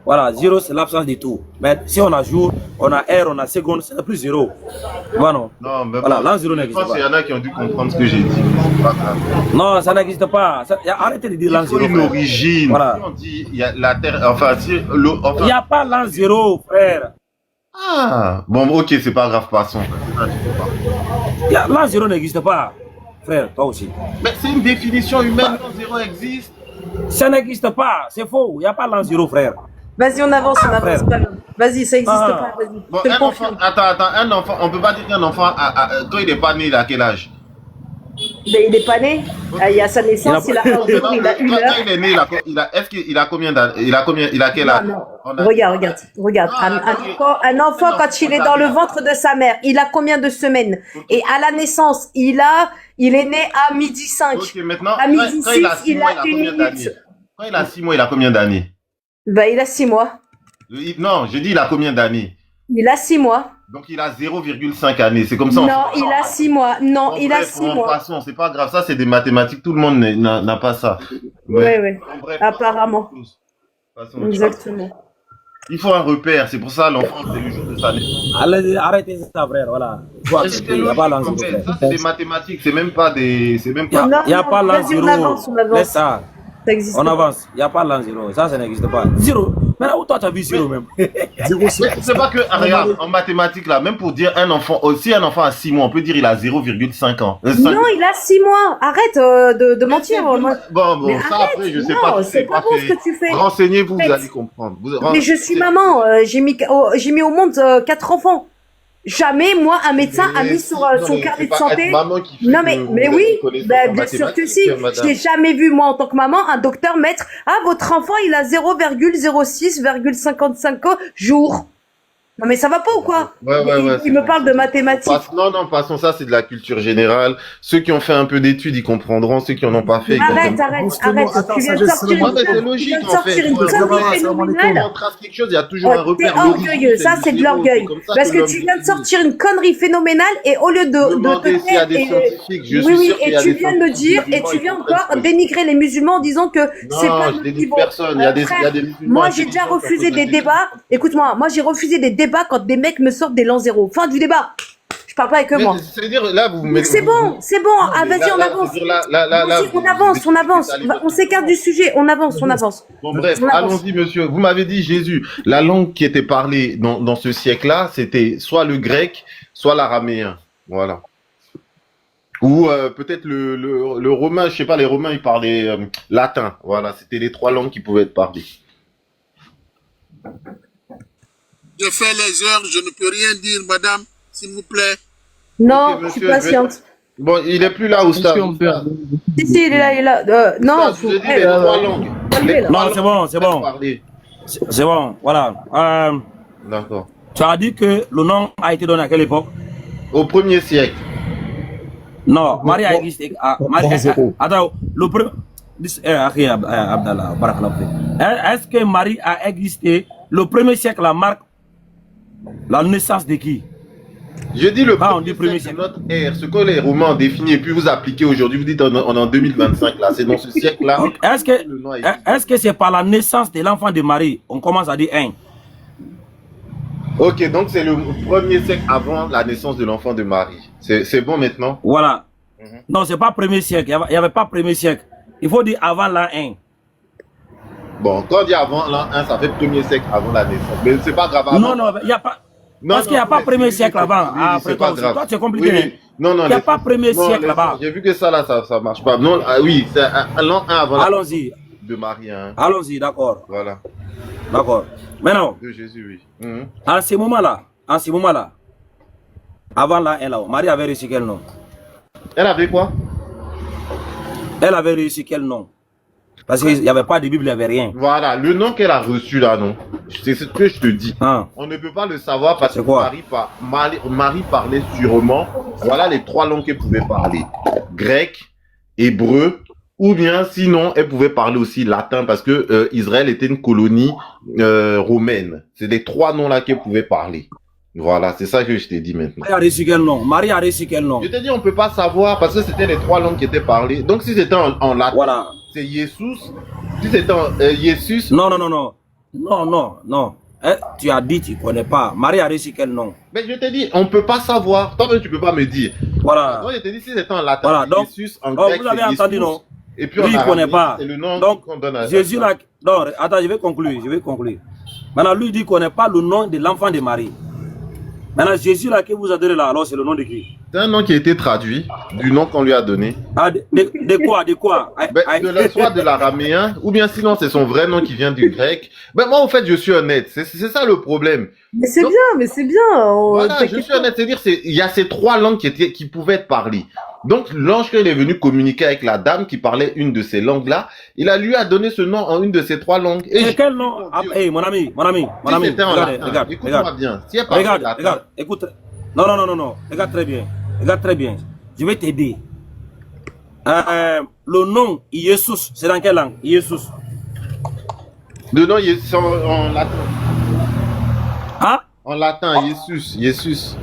Voilà, 0 c'est l'absence de tout. Mais si on a jour, on a heure, on a seconde, c'est plus 0. Voilà, non, mais voilà, l'an 0 n'existe pas. Je pense qu'il y en a qui ont dû comprendre ce que j'ai dit. Non, ça n'existe pas. Arrêtez de dire l'an 0. Il faut une origine. Voilà. Si on dit, il y a la terre, enfin, si, il n'y a pas l'an 0, frère. Ah, bon, ok, c'est pas grave, passons. L'an 0 n'existe pas, frère, toi aussi. Mais c'est une définition humaine, l'an 0 existe. Ça n'existe pas, c'est faux, il n'y a pas l'an 0, frère. Vas-y, on avance. Vas-y, ça n'existe pas, vas-y. Bon, un enfant, attends, un enfant, on peut pas dire qu'un enfant, quand il n'est pas né, il a quel âge? Mais il n'est pas né. Il y a sa naissance, il a 1 jour, il a 1 heure. Quand il est né, est-ce qu'il a combien d'années? Il a quel âge? Regarde. Un enfant, quand il est dans le ventre de sa mère, il a combien de semaines? Et à la naissance, il est né à midi 5. Ok, maintenant, à midi 6, il a 1 minute. Quand il a 6 mois, il a combien d'années? Il a 6 mois. Non, je dis il a combien d'années? Il a 6 mois. Donc il a 0,5 années, c'est comme ça. Non, il a 6 mois. Non, il a 6 mois. Passons, c'est pas grave, ça c'est des mathématiques, tout le monde n'a pas ça. Oui. Apparemment. Passons, exactement. Il faut un repère, c'est pour ça l'enfant c'est le jour de sa naissance. Arrêtez ça, frère, voilà. Ça c'est des mathématiques, c'est même pas des... Il n'y a pas l'an 0. On avance. Laisse ça. On avance, il n'y a pas l'an 0, ça n'existe pas. 0, Mais là où toi, tu as vu zéro même. Mais c'est pas que, regarde, en mathématiques là, même pour dire un enfant, si un enfant a 6 mois, on peut dire il a 0,5 ans. Non, il a 6 mois. Arrête de mentir. Bon, Mais ça arrête, après, je sais non, pas c'est pas bon ce que tu fais. Renseignez-vous, vous Arrête. allez comprendre. Mais je suis maman. J'ai mis au monde 4 enfants. Jamais, moi, un médecin a mis sur son carnet de santé. Non, mais oui, bien sûr que si. Je n'ai jamais vu, moi, en tant que maman, un docteur mettre, ah, votre enfant, il a 0,06,55 jours. Non, mais ça va pas ou quoi? Il me parle de mathématiques. Non, passons, ça, c'est de la culture générale. Ceux qui ont fait un peu d'études, ils comprendront. Ceux qui en ont pas fait, arrête. Tu viens de sortir une connerie phénoménale. On trace quelque chose, il y a toujours un repère. T'es orgueilleux, ça c'est de l'orgueil. Parce que tu viens de sortir une connerie phénoménale et au lieu de te s'il y a des scientifiques, je suis oui, sûr qu'il y a et tu des viens de me dire, et tu viens encore dénigrer les musulmans en disant que c'est pas je le dénigre niveau. personne, il y a des musulmans. Moi j'ai déjà refusé des débats. Écoute-moi, moi j'ai refusé des débats quand des mecs me sortent des l'an zéro. Fin du débat. Je parle pas avec eux, moi. C'est-à-dire, là, vous mettez. C'est bon. Ah, vas-y, on avance. Vas-y, on avance. On s'écarte du sujet. On avance. Bon, bref, allons-y, monsieur. Vous m'avez dit, Jésus, la langue qui était parlée dans ce siècle-là, c'était soit le grec, soit l'araméen. Voilà. Ou peut-être le romain, je sais pas, les Romains, ils parlaient latin. Voilà, c'était les 3 langues qui pouvaient être parlées. Je fais les heures, je ne peux rien dire, madame, s'il vous plaît. Non, je suis patiente. Bon, il est plus là, Oustaz. Si, il est là. Non, je dis les 3 langues. Non, c'est bon. C'est bon, voilà. D'accord. Tu as dit que le nom a été donné à quelle époque? Au 1er siècle. Non, Marie a existé. Attends, le premier. Abdallah, est-ce que Marie a existé? Le 1er siècle marque la naissance de qui? Je dis le premier siècle de notre ère, ce que les Romains ont défini, et puis vous appliquez aujourd'hui, vous dites on est en 2025, là, c'est dans ce siècle-là. Est-ce que c'est par la naissance de l'enfant de Marie? On commence à dire 1. Ok, donc c'est le 1er siècle avant la naissance de l'enfant de Marie. C'est bon maintenant? Voilà. Non, c'est pas 1er siècle, il n'y avait pas 1er siècle. Il faut dire avant l'an 1. Bon, quand on dit avant l'an 1, ça fait 1er siècle avant la naissance. Mais c'est pas grave. Non, il n'y a pas. Parce qu'il n'y a pas 1er siècle avant. C'est pas grave. Toi, c'est compliqué. Oui. Non, il n'y a pas 1er siècle là-bas. J'ai vu que ça, là, ça marche pas. Non, oui, c'est l'an 1 avant la naissance de Marie. Hein. Allons-y, d'accord. Voilà. D'accord. Maintenant, de Jésus, oui. En ce moment-là, avant l'an 1, là, Marie avait reçu quel nom? Elle avait quoi? Elle avait reçu quel nom? Parce qu'il n'y avait pas de Bible, il n'y avait rien. Voilà, le nom qu'elle a reçu là, non? C'est ce que je te dis. On ne peut pas le savoir parce que Marie parlait sûrement. Voilà les 3 langues qu'elle pouvait parler. Grec, hébreu, ou bien sinon, elle pouvait parler aussi latin parce que Israël était une colonie romaine. C'est les 3 noms là qu'elle pouvait parler. Voilà, c'est ça que je t'ai dit maintenant. Marie a reçu quel nom? Marie a reçu quel nom? Je t'ai dit, on ne peut pas savoir parce que c'était les 3 langues qui étaient parlées. Donc si c'était en latin, voilà. C'est Jesus. Si c'était en Jesus. Non. Tu as dit, tu ne connais pas. Marie a reçu quel nom? Mais je t'ai dit, on ne peut pas savoir. Toi-même, tu ne peux pas me dire. Voilà. Moi, je t'ai dit, si c'était en latin, voilà. Donc, Jesus, en grec, vous avez entendu, non? Et puis lui, il ne connaît pas. Le nom donc, qu'on donne à Jésus, là. Non, attends, je vais conclure. Maintenant, lui, il dit qu'il ne connaît pas le nom de l'enfant de Marie. Maintenant, Jésus, là, que vous adorez là, alors c'est le nom de qui? C'est un nom qui a été traduit du nom qu'on lui a donné. Ah, de quoi? Soit de l'araméen, ou bien sinon c'est son vrai nom qui vient du grec. Ben moi, en fait, je suis honnête. C'est ça le problème. Mais c'est bien. Voilà, je suis honnête. C'est-à-dire, il y a ces 3 langues qui pouvaient être parlées. Donc, lorsqu'il est venu communiquer avec la dame qui parlait une de ces langues-là, lui a donné ce nom en une de ces 3 langues. Et quel nom? Hey, mon ami. Regarde. Écoute-moi bien. Si regarde, écoute. Non. Regarde très bien. Je vais t'aider. Le nom Jesus, c'est dans quelle langue? Jesus. Le nom c'est en latin. Hein? En latin, Jesus.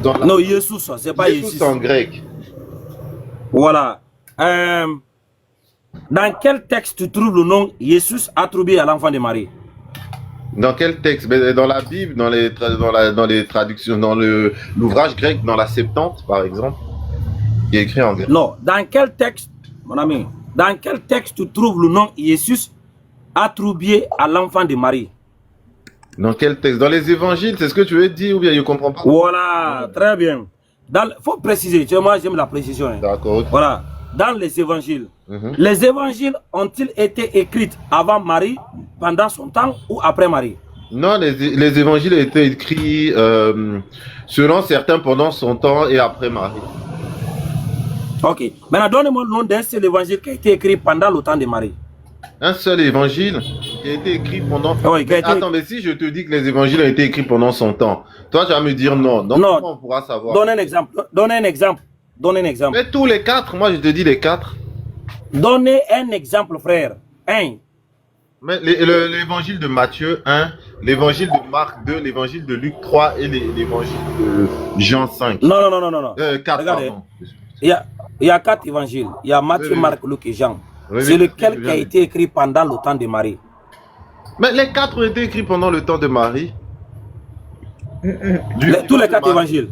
Non, Jesus, c'est pas Jesus. Jesus en grec. Voilà. Dans quel texte tu trouves le nom Jesus attribué à l'enfant de Marie? Dans quel texte? Dans la Bible, dans les traductions, dans l'ouvrage grec, dans la Septante, par exemple, qui est écrit en grec. Non, dans quel texte, mon ami, dans quel texte tu trouves le nom Jesus attribué à l'enfant de Marie. Dans quel texte? Dans les évangiles, c'est ce que tu veux dire ou bien je comprends pas? Voilà, très bien. Il faut préciser, tu vois, moi j'aime la précision. Hein. D'accord. Okay. Voilà, dans les évangiles, les évangiles ont-ils été écrits avant Marie, pendant son temps ou après Marie? Non, les évangiles étaient écrits selon certains pendant son temps et après Marie. Ok. Maintenant, donnez-moi le nom d'un seul évangile qui a été écrit pendant le temps de Marie. Un seul évangile qui a été écrit pendant... Oui, Attends, mais si je te dis que les évangiles ont été écrits pendant son temps, toi tu vas me dire non. Donc non. Comment on pourra savoir? Donne un exemple. Donne un exemple. Donne un exemple. Mais tous les quatre, moi je te dis les quatre. Donnez un exemple, frère. Un. Mais l'évangile de Matthieu 1, l'évangile de Marc 2, l'évangile de Luc 3 et l'évangile de Jean 5. Non. 4, regardez, pardon. Il y a 4 évangiles. Il y a Matthieu, Marc, Luc et Jean. Oui, c'est lequel qui a été écrit pendant le temps de Marie? Mais les 4 ont été écrits pendant le temps de Marie. Tous les 4 évangiles.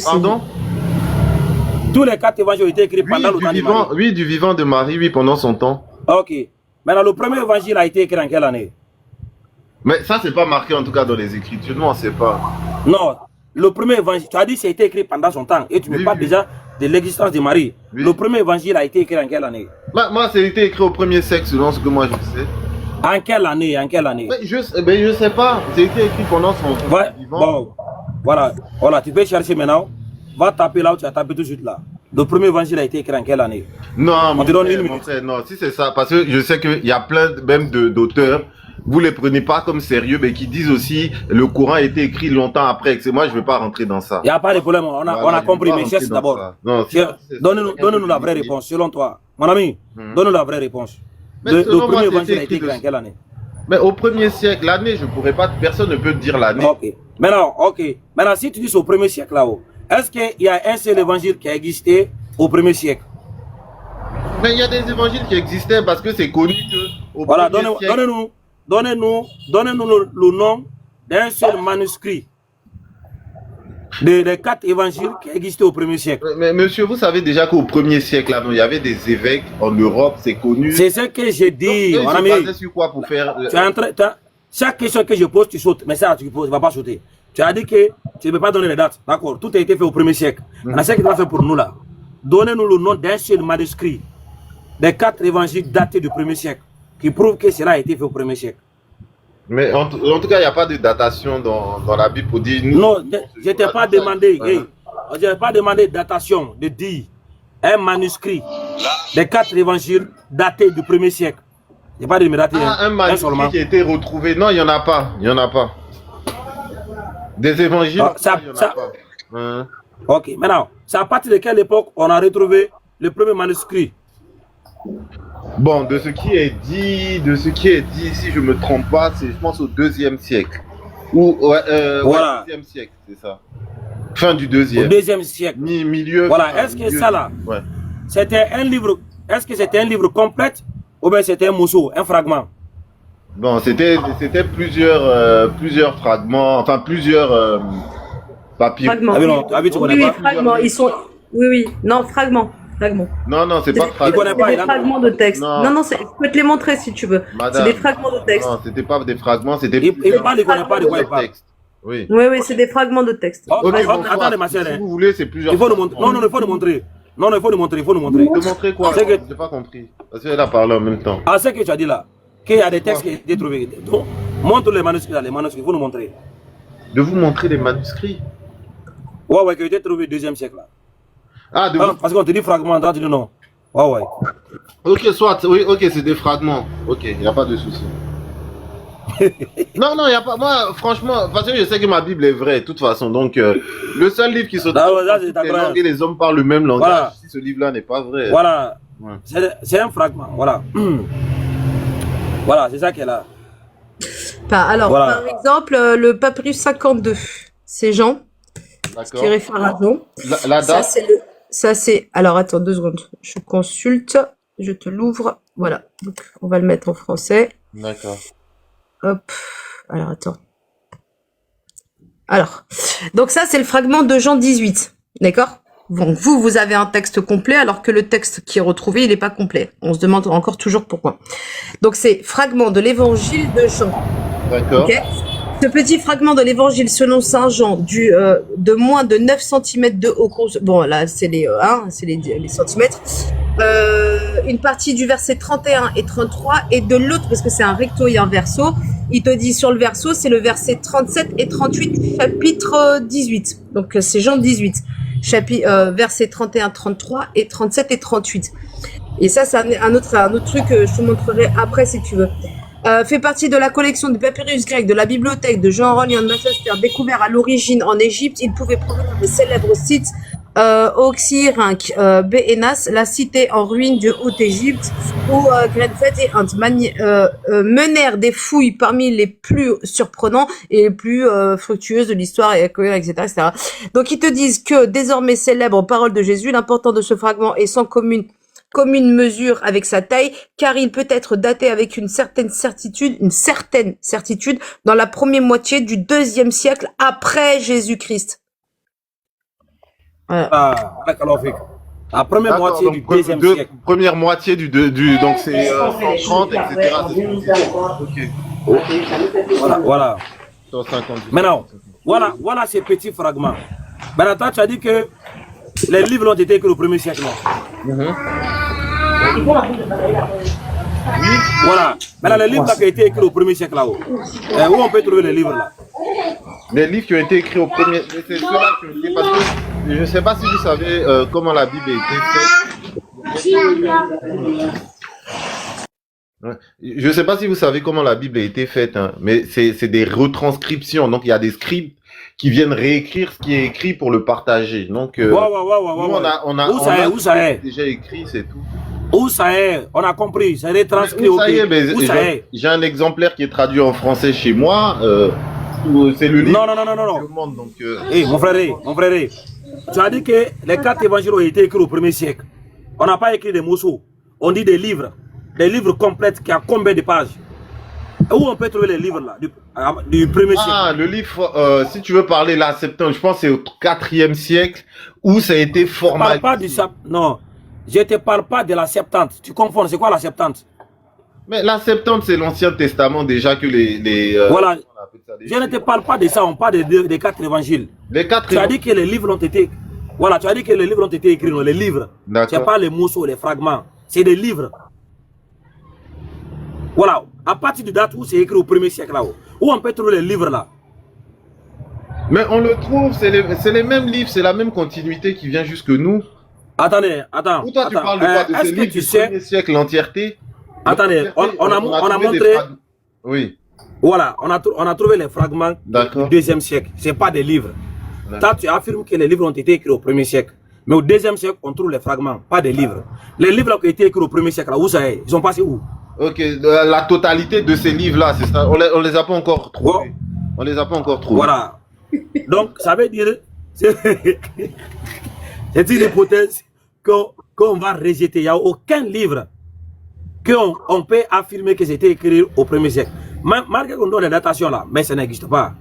Pardon? Tous les 4 évangiles ont été écrits pendant le temps de Marie. Oui, du vivant de Marie, oui, pendant son temps. Ok. Maintenant, le premier évangile a été écrit en quelle année? Mais ça, c'est pas marqué en tout cas dans les Écritures. Nous, on ne sait pas. Non. Le premier évangile, tu as dit que ça a été écrit pendant son temps. Et tu me parles déjà de l'existence de Marie. Oui. Le premier évangile a été écrit en quelle année? Moi, ça a été écrit au premier siècle, selon ce que moi je sais. En quelle année? Mais je sais pas. Ça a été écrit pendant son vivant. Bon, voilà, tu peux chercher maintenant. Va taper là où tu as tapé tout de suite là. Le premier évangile a été écrit en quelle année? Non, on te donne une minute. Non, si c'est ça, parce que je sais qu'il y a plein même d'auteurs, vous les prenez pas comme sérieux, mais qui disent aussi le Coran a été écrit longtemps après. Moi, je ne veux pas rentrer dans ça. Il n'y a pas de problème, on a compris, mais cherche d'abord. Donne-nous la vraie réponse, selon toi. Mon ami, donne-nous la vraie réponse. Le premier évangile a été écrit en quelle année? Mais au premier siècle, l'année, je ne pourrais pas, personne ne peut te dire l'année. Ok. Maintenant, si tu dis au premier siècle là-haut, est-ce qu'il y a un seul évangile qui a existé au premier siècle? Mais il y a des évangiles qui existaient parce que c'est connu que... Voilà, donnez-nous le nom d'un seul manuscrit des 4 évangiles qui existaient au premier siècle. Mais monsieur, vous savez déjà qu'au premier siècle, là, il y avait des évêques en Europe, c'est connu. C'est ce que j'ai dit, mon ami. Sur quoi pour faire... Chaque question que je pose, tu sautes. Mais ça, tu ne vas pas sauter. Tu as dit que tu ne peux pas donner les dates. D'accord, tout a été fait au premier siècle. C'est ce que tu vas faire pour nous là. Donnez-nous le nom d'un seul manuscrit des 4 évangiles datés du premier siècle qui prouve que cela a été fait au premier siècle. Mais en tout cas, il n'y a pas de datation dans la Bible pour dire... Non, je ne t'ai pas demandé. Je n'ai pas demandé de datation, de dire un manuscrit des 4 évangiles datés du premier siècle. Il n'y a pas de me dater. Un manuscrit qui a été retrouvé. Non, il n'y en a pas. Il n'y en a pas. Des évangiles, il n'y en a pas. Ok, maintenant, c'est à partir de quelle époque on a retrouvé le premier manuscrit? Bon, de ce qui est dit, si je ne me trompe pas, c'est je pense au 2e siècle. Voilà. 2e siècle, c'est ça. Fin du 2e. Au 2e siècle. Milieu. Voilà, est-ce que ça là, c'était un livre, est-ce que c'était un livre complet ou bien c'était un morceau, un fragment? Bon, c'était plusieurs fragments, enfin plusieurs papiers. Fragments. Fragments. Ils sont... Oui, non, fragments. Non, c'est pas fragments. C'est des fragments de texte. Non, je peux te les montrer si tu veux. C'est des fragments de texte. Non, c'était pas des fragments, c'était des textes. Oui, c'est des fragments de texte. Attendez, ma chère. Si vous voulez, c'est plusieurs. Il faut nous montrer. Non, il faut nous montrer. Non, il faut nous montrer. Te montrer quoi? J'ai pas compris. Parce qu'elle a parlé en même temps. Ah, ce que tu as dit là, qu'il y a des textes qui ont été trouvés. Donc, montre les manuscrits là, il faut nous montrer. De vous montrer les manuscrits? Ouais, qui ont été trouvés au 2e siècle là. Parce qu'on te dit fragment, tu dis non. Ouais. Ok, soit, oui, ok, c'est des fragments. Ok, il n'y a pas de souci. Non, il n'y a pas. Moi, franchement, parce que je sais que ma Bible est vraie, de toute façon. Donc, le seul livre qui se trouve et les hommes parlent le même langage, voilà. Si ce livre-là n'est pas vrai. Voilà. Ouais. C'est un fragment, voilà. Voilà, c'est ça qui est là. Alors, par exemple, le papyrus 52, c'est Jean. Qui réfère à Jean. La date. Ça, c'est... Alors, attends 2 secondes. Je consulte. Je te l'ouvre. Voilà. Donc, on va le mettre en français. D'accord. Hop. Alors, attends. Alors. Donc, ça, c'est le fragment de Jean 18. D'accord? Donc vous avez un texte complet alors que le texte qui est retrouvé, il n'est pas complet. On se demande encore toujours pourquoi. Donc c'est fragment de l'évangile de Jean. D'accord. Okay. Ce petit fragment de l'évangile selon Saint Jean de moins de 9 cm de haut. Bon là c'est les centimètres. Une partie du verset 31 et 33 et de l'autre, parce que c'est un recto et un verso, il te dit sur le verso, c'est le verset 37 et 38, chapitre 18. Donc c'est Jean 18, verset 31, 33 et 37 et 38. Et ça, c'est un autre truc que je te montrerai après si tu veux. Fait partie de la collection de papyrus grecs de la bibliothèque de Jean Ronion Manchester, découvert à l'origine en Égypte. Il pouvait provenir des célèbres sites Oxyrhynch, Béhénas, la cité en ruine du Haut-Égypte, où Grenfell et Hunt menèrent des fouilles parmi les plus surprenants et les plus fructueuses de l'histoire, etc., etc. Donc ils te disent que désormais célèbre parole de Jésus, l'important de ce fragment est sans commune mesure avec sa taille, car il peut être daté avec une certaine certitude dans la première moitié du 2e siècle après Jésus-Christ. Voilà. La première moitié du 2e siècle. Première moitié donc c'est 130, etc. Ok. Voilà. 150. Maintenant, voilà ces petits fragments. Maintenant, toi, tu as dit que les livres ont été écrits au 1er siècle. Voilà. Maintenant, les livres qui ont été écrits au 1er siècle là-haut. Où on peut trouver les livres là? Les livres qui ont été écrits au premier... C'est ceux-là qui ont été... Parce que je ne sais pas si vous savez comment la Bible a été faite. Je ne sais pas si vous savez comment la Bible a été faite, hein, mais c'est des retranscriptions. Donc, il y a des scripts qui viennent réécrire ce qui est écrit pour le partager. Donc, nous, on a déjà écrit, c'est tout. Où ça est? On a compris, c'est retranscrit. Où ça y est, mais j'ai un exemplaire qui est traduit en français chez moi. C'est le livre. Non. Donc, mon frère, tu as dit que les 4 évangiles ont été écrits au 1er siècle. On n'a pas écrit des morceaux, on dit des livres complètes qui a combien de pages? Où on peut trouver les livres là, du 1er siècle? Ah, le livre, si tu veux parler la Septante, je pense que c'est au 4e siècle où ça a été formalisé. Non, je ne te parle pas de la Septante. Tu confonds, c'est quoi la Septante? Mais la Septante, c'est l'Ancien Testament déjà que voilà. Je ne te parle pas de ça, on parle des 4 évangiles. Tu as dit que les livres ont été... Voilà, tu as dit que les livres ont été écrits, non, les livres. Tu n'as pas les morceaux, les fragments. C'est des livres. Voilà, à partir de date où c'est écrit au 1er siècle là-haut. Où on peut trouver les livres là? Mais on le trouve, c'est les mêmes livres, c'est la même continuité qui vient jusque nous. Attends. Ou toi, tu parles de quoi? De ces livres du 1er siècle, l'entièreté? Attendez, on a montré... Oui. Voilà, on a trouvé les fragments du 2e siècle. Ce n'est pas des livres. Toi, tu affirmes que les livres ont été écrits au 1er siècle. Mais au 2e siècle, on trouve les fragments, pas des livres. Les livres qui ont été écrits au 1er siècle, là, où ça est? Ils sont passés où? Ok, la totalité de ces livres-là, c'est ça. On les a pas encore trouvés. On les a pas encore trouvés. Voilà. Donc, ça veut dire... C'est une hypothèse qu'on va rejeter. Il n'y a aucun livre qu'on peut affirmer que c'était écrit au 1er siècle. Malgré qu'on donne les datations là, mais ça n'existe pas.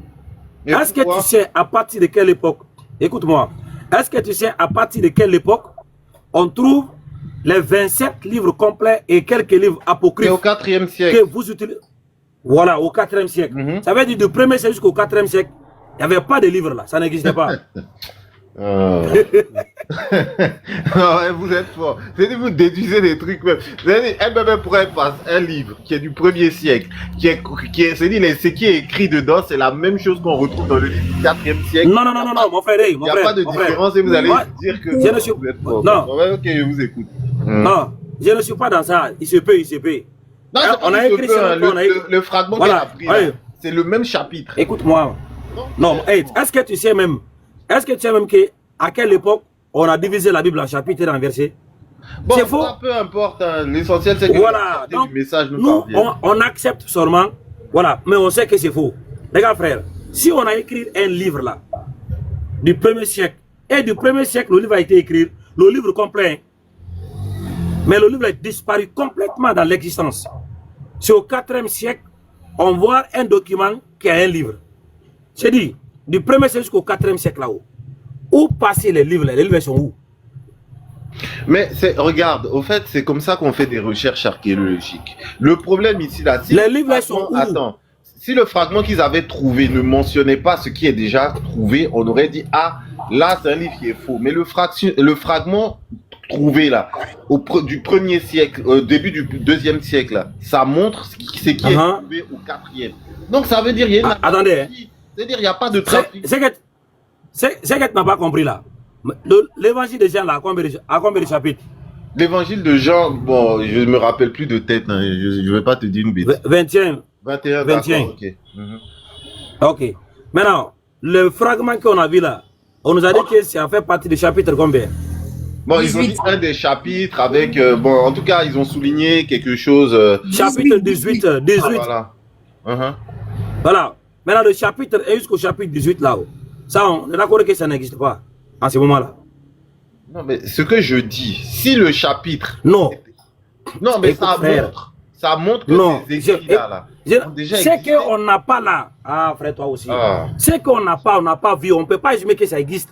Est-ce que tu sais à partir de quelle époque, écoute-moi, est-ce que tu sais à partir de quelle époque on trouve les 27 livres complets et quelques livres apocryphes? C'est au 4e siècle. Que vous utilisez. Voilà, au 4e siècle. Ça veut dire du 1er siècle jusqu'au 4e siècle, il n'y avait pas de livres là, ça n'existait pas. Non, vous êtes fort. Vous déduisez des trucs même. Vous avez dit, un bébé pourrait passer un livre qui est du 1er siècle, ce qui est écrit dedans, c'est la même chose qu'on retrouve dans le livre du 4e siècle. Non, mon frère. Il n'y a pas de différence et vous allez dire que je ne suis... vous êtes fort. Non. Ok, je vous écoute. Non, je ne suis pas dans ça. Il se peut. Non, on a écrit le fragment qu'on a pris là, c'est le même chapitre. Écoute-moi. Non, est-ce que tu sais même qu'à quelle époque on a divisé la Bible en chapitres et en versets? Bon, c'est faux. Peu importe, hein. L'essentiel c'est que donc, du message nous on accepte seulement, voilà, mais on sait que c'est faux. Regarde frère, si on a écrit un livre là, du 1er siècle, et du 1er siècle le livre a été écrit, le livre complet, mais le livre a disparu complètement dans l'existence. C'est au 4e siècle, on voit un document qui a un livre. C'est dit, du 1er siècle jusqu'au 4e siècle là-haut. Où passer les livres? Les livres sont où? Mais regarde, au fait, c'est comme ça qu'on fait des recherches archéologiques. Le problème ici, là, si les livres sont où? attends, si le fragment qu'ils avaient trouvé ne mentionnait pas ce qui est déjà trouvé, on aurait dit, ah, là, c'est un livre qui est faux. Mais le fragment trouvé là, du 1er siècle, au début du 2e siècle, là, ça montre ce qui est trouvé au 4e. Donc ça veut dire qu'il y a une attendez. C'est-à-dire qu'il n'y a pas de trafic. C'est que tu n'as pas compris là. L'évangile de Jean là, à combien de chapitres? L'évangile de Jean, bon, je ne me rappelle plus de tête, hein, je ne vais pas te dire une bêtise. 21. 21, d'accord, ok. Ok. Maintenant, le fragment qu'on a vu là, on nous a dit que ça fait partie du chapitre combien? Bon, ils ont dit un des chapitres avec, bon, en tout cas, ils ont souligné quelque chose. Chapitre 18. Voilà. Voilà. Maintenant, le chapitre est jusqu'au chapitre 18 là-haut. Ça, on est d'accord que ça n'existe pas en ce moment-là. Non, mais ce que je dis, si le chapitre... Non. Non, mais ça montre que non, ces écrits-là, c'est qu'on n'a pas là. Ah, frère, toi aussi. C'est qu'on n'a pas vu. On ne peut pas estimer que ça existe.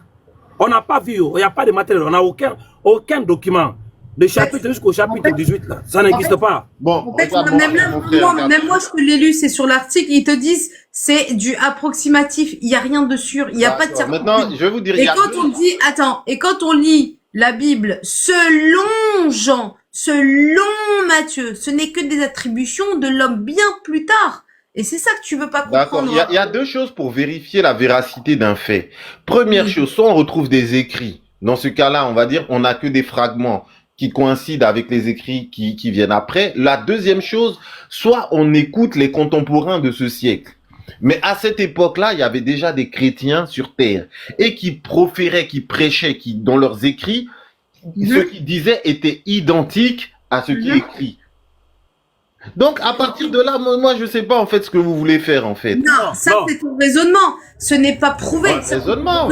On n'a pas vu. Il n'y a pas de matériel. On n'a aucun document. Le chapitre jusqu'au chapitre 18, là. Ça n'existe pas. Bon, en fait, même moi, je te l'ai lu, c'est sur l'article. Ils te disent, c'est du approximatif. Il n'y a rien de sûr. Il n'y a pas de certitude. Maintenant, je vais vous dire... Et quand on dit, attends, et quand on lit la Bible selon Jean, selon Matthieu, ce n'est que des attributions de l'homme bien plus tard. Et c'est ça que tu veux pas comprendre. D'accord, il y a deux choses pour vérifier la véracité d'un fait. Première chose, soit on retrouve des écrits. Dans ce cas-là, on va dire on n'a que des fragments qui coïncident avec les écrits qui viennent après. La deuxième chose, soit on écoute les contemporains de ce siècle. Mais à cette époque-là, il y avait déjà des chrétiens sur terre et qui proféraient, qui prêchaient, qui dans leurs écrits, ce qu'ils disaient était identique à ce qui est écrit. Donc, à partir de là, moi, je sais pas, en fait, ce que vous voulez faire, en fait. Non, ça, c'est ton raisonnement. Ce n'est pas prouvé. Raisonnement.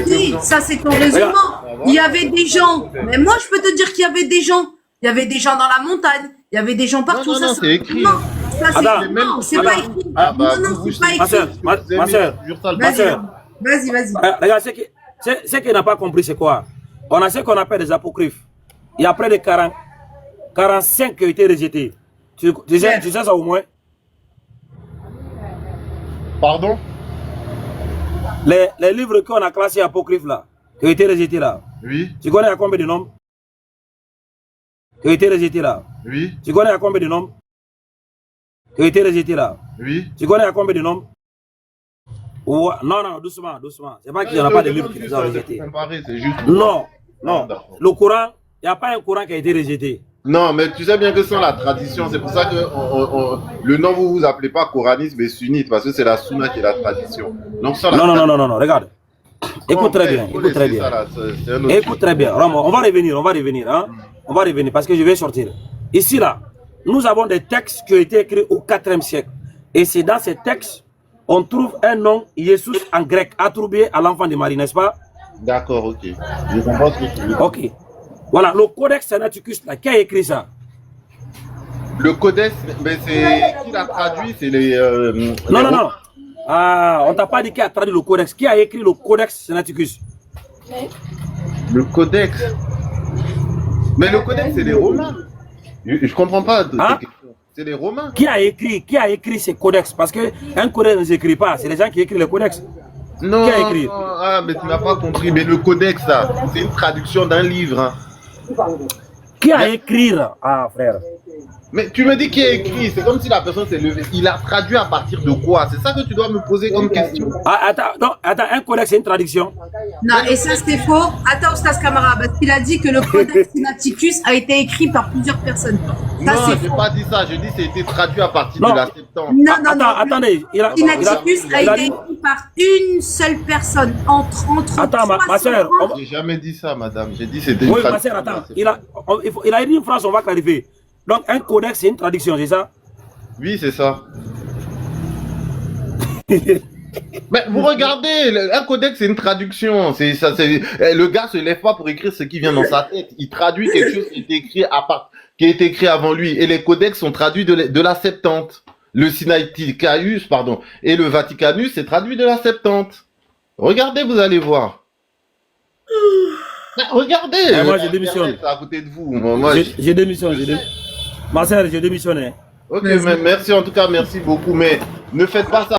Oui, ça, c'est ton raisonnement. Il y avait des gens. Mais moi, je peux te dire qu'il y avait des gens. Il y avait des gens dans la montagne. Il y avait des gens partout. Non, c'est écrit. Non, c'est pas écrit. Ah, bah, non, c'est pas écrit. Ma soeur. Vas-y. Regarde, ce qu'il n'a pas compris, c'est quoi? On a ce qu'on appelle des apocryphes. Il y a près de 45 qui ont été rejetés. Tu sais ça au moins? Pardon? Les livres qu'on a classés apocryphes là, qui ont été rejetés là. Oui. Tu connais à combien de nombres? Qui ont été rejetés là. Oui. Tu connais à combien de nombres? Qui ont été rejetés là. Oui. Tu connais à combien de nombres? Non, doucement. C'est pas qu'il n'y en a pas de livres qui les ont rejetés. Non. Le Coran, il n'y a pas un Coran qui a été rejeté. Non, mais tu sais bien que sans la tradition, c'est pour ça que le nom vous appelez pas coranisme mais sunnite, parce que c'est la sunna qui est la tradition. Donc, sans non, regarde. Écoute très bien. Écoute très bien. On va revenir. Hein? On va revenir parce que je vais sortir. Ici, là, nous avons des textes qui ont été écrits au 4e siècle. Et c'est dans ces textes, on trouve un nom, Jésus en grec, attribué à l'enfant de Marie, n'est-ce pas? D'accord, ok. Je comprends ce que tu veux dire. Ok. Voilà, le Codex Sinaiticus, là, qui a écrit ça? Le Codex, mais c'est qui l'a traduit? C'est les... Non. Ah, on t'a pas dit qui a traduit le Codex. Qui a écrit le Codex Sinaiticus? Le Codex? Mais le Codex, c'est les Romains. Je comprends pas. C'est les Romains. Qui a écrit ces codex? Parce qu'un codex ne s'écrit pas, c'est les gens qui écrivent le codex. Non, qui a écrit? Mais tu n'as pas compris. Mais le Codex, ça, c'est une traduction d'un livre. Hein. Qui a écrit? Ah, frère. Mais tu me dis qui a écrit, c'est comme si la personne s'est levée. Il a traduit à partir de quoi? C'est ça que tu dois me poser comme question. Attends, un codex, c'est une traduction. Non, et ça c'est faux. Attends, Oustas Kamara, parce qu'il a dit que le Codex Sinaiticus a été écrit par plusieurs personnes. Ça, non, j'ai pas dit ça, je dis que c'était traduit à partir de la Septante. Non. Attendez. Sinaiticus a été écrit par une seule personne, entre attends, ma soeur. J'ai jamais dit ça, madame. J'ai dit que c'était une traduction. Oui, ma soeur, attends. Il a dit une phrase, on va clarifier. Donc, un codex, c'est une traduction, c'est ça? Oui, c'est ça. Mais vous regardez, un codex, c'est une traduction. Le gars se lève pas pour écrire ce qui vient dans sa tête. Il traduit quelque chose qui a été écrit avant lui. Et les codex sont traduits de la Septante. Le Sinaiticus, pardon, et le Vaticanus, c'est traduit de la Septante. Regardez, vous allez voir. Mais regardez. Moi, je démissionne. À côté de vous. Moi, je démissionne. Ma sœur, je démissionne. Ok, mais merci en tout cas, merci beaucoup. Mais ne faites pas ça.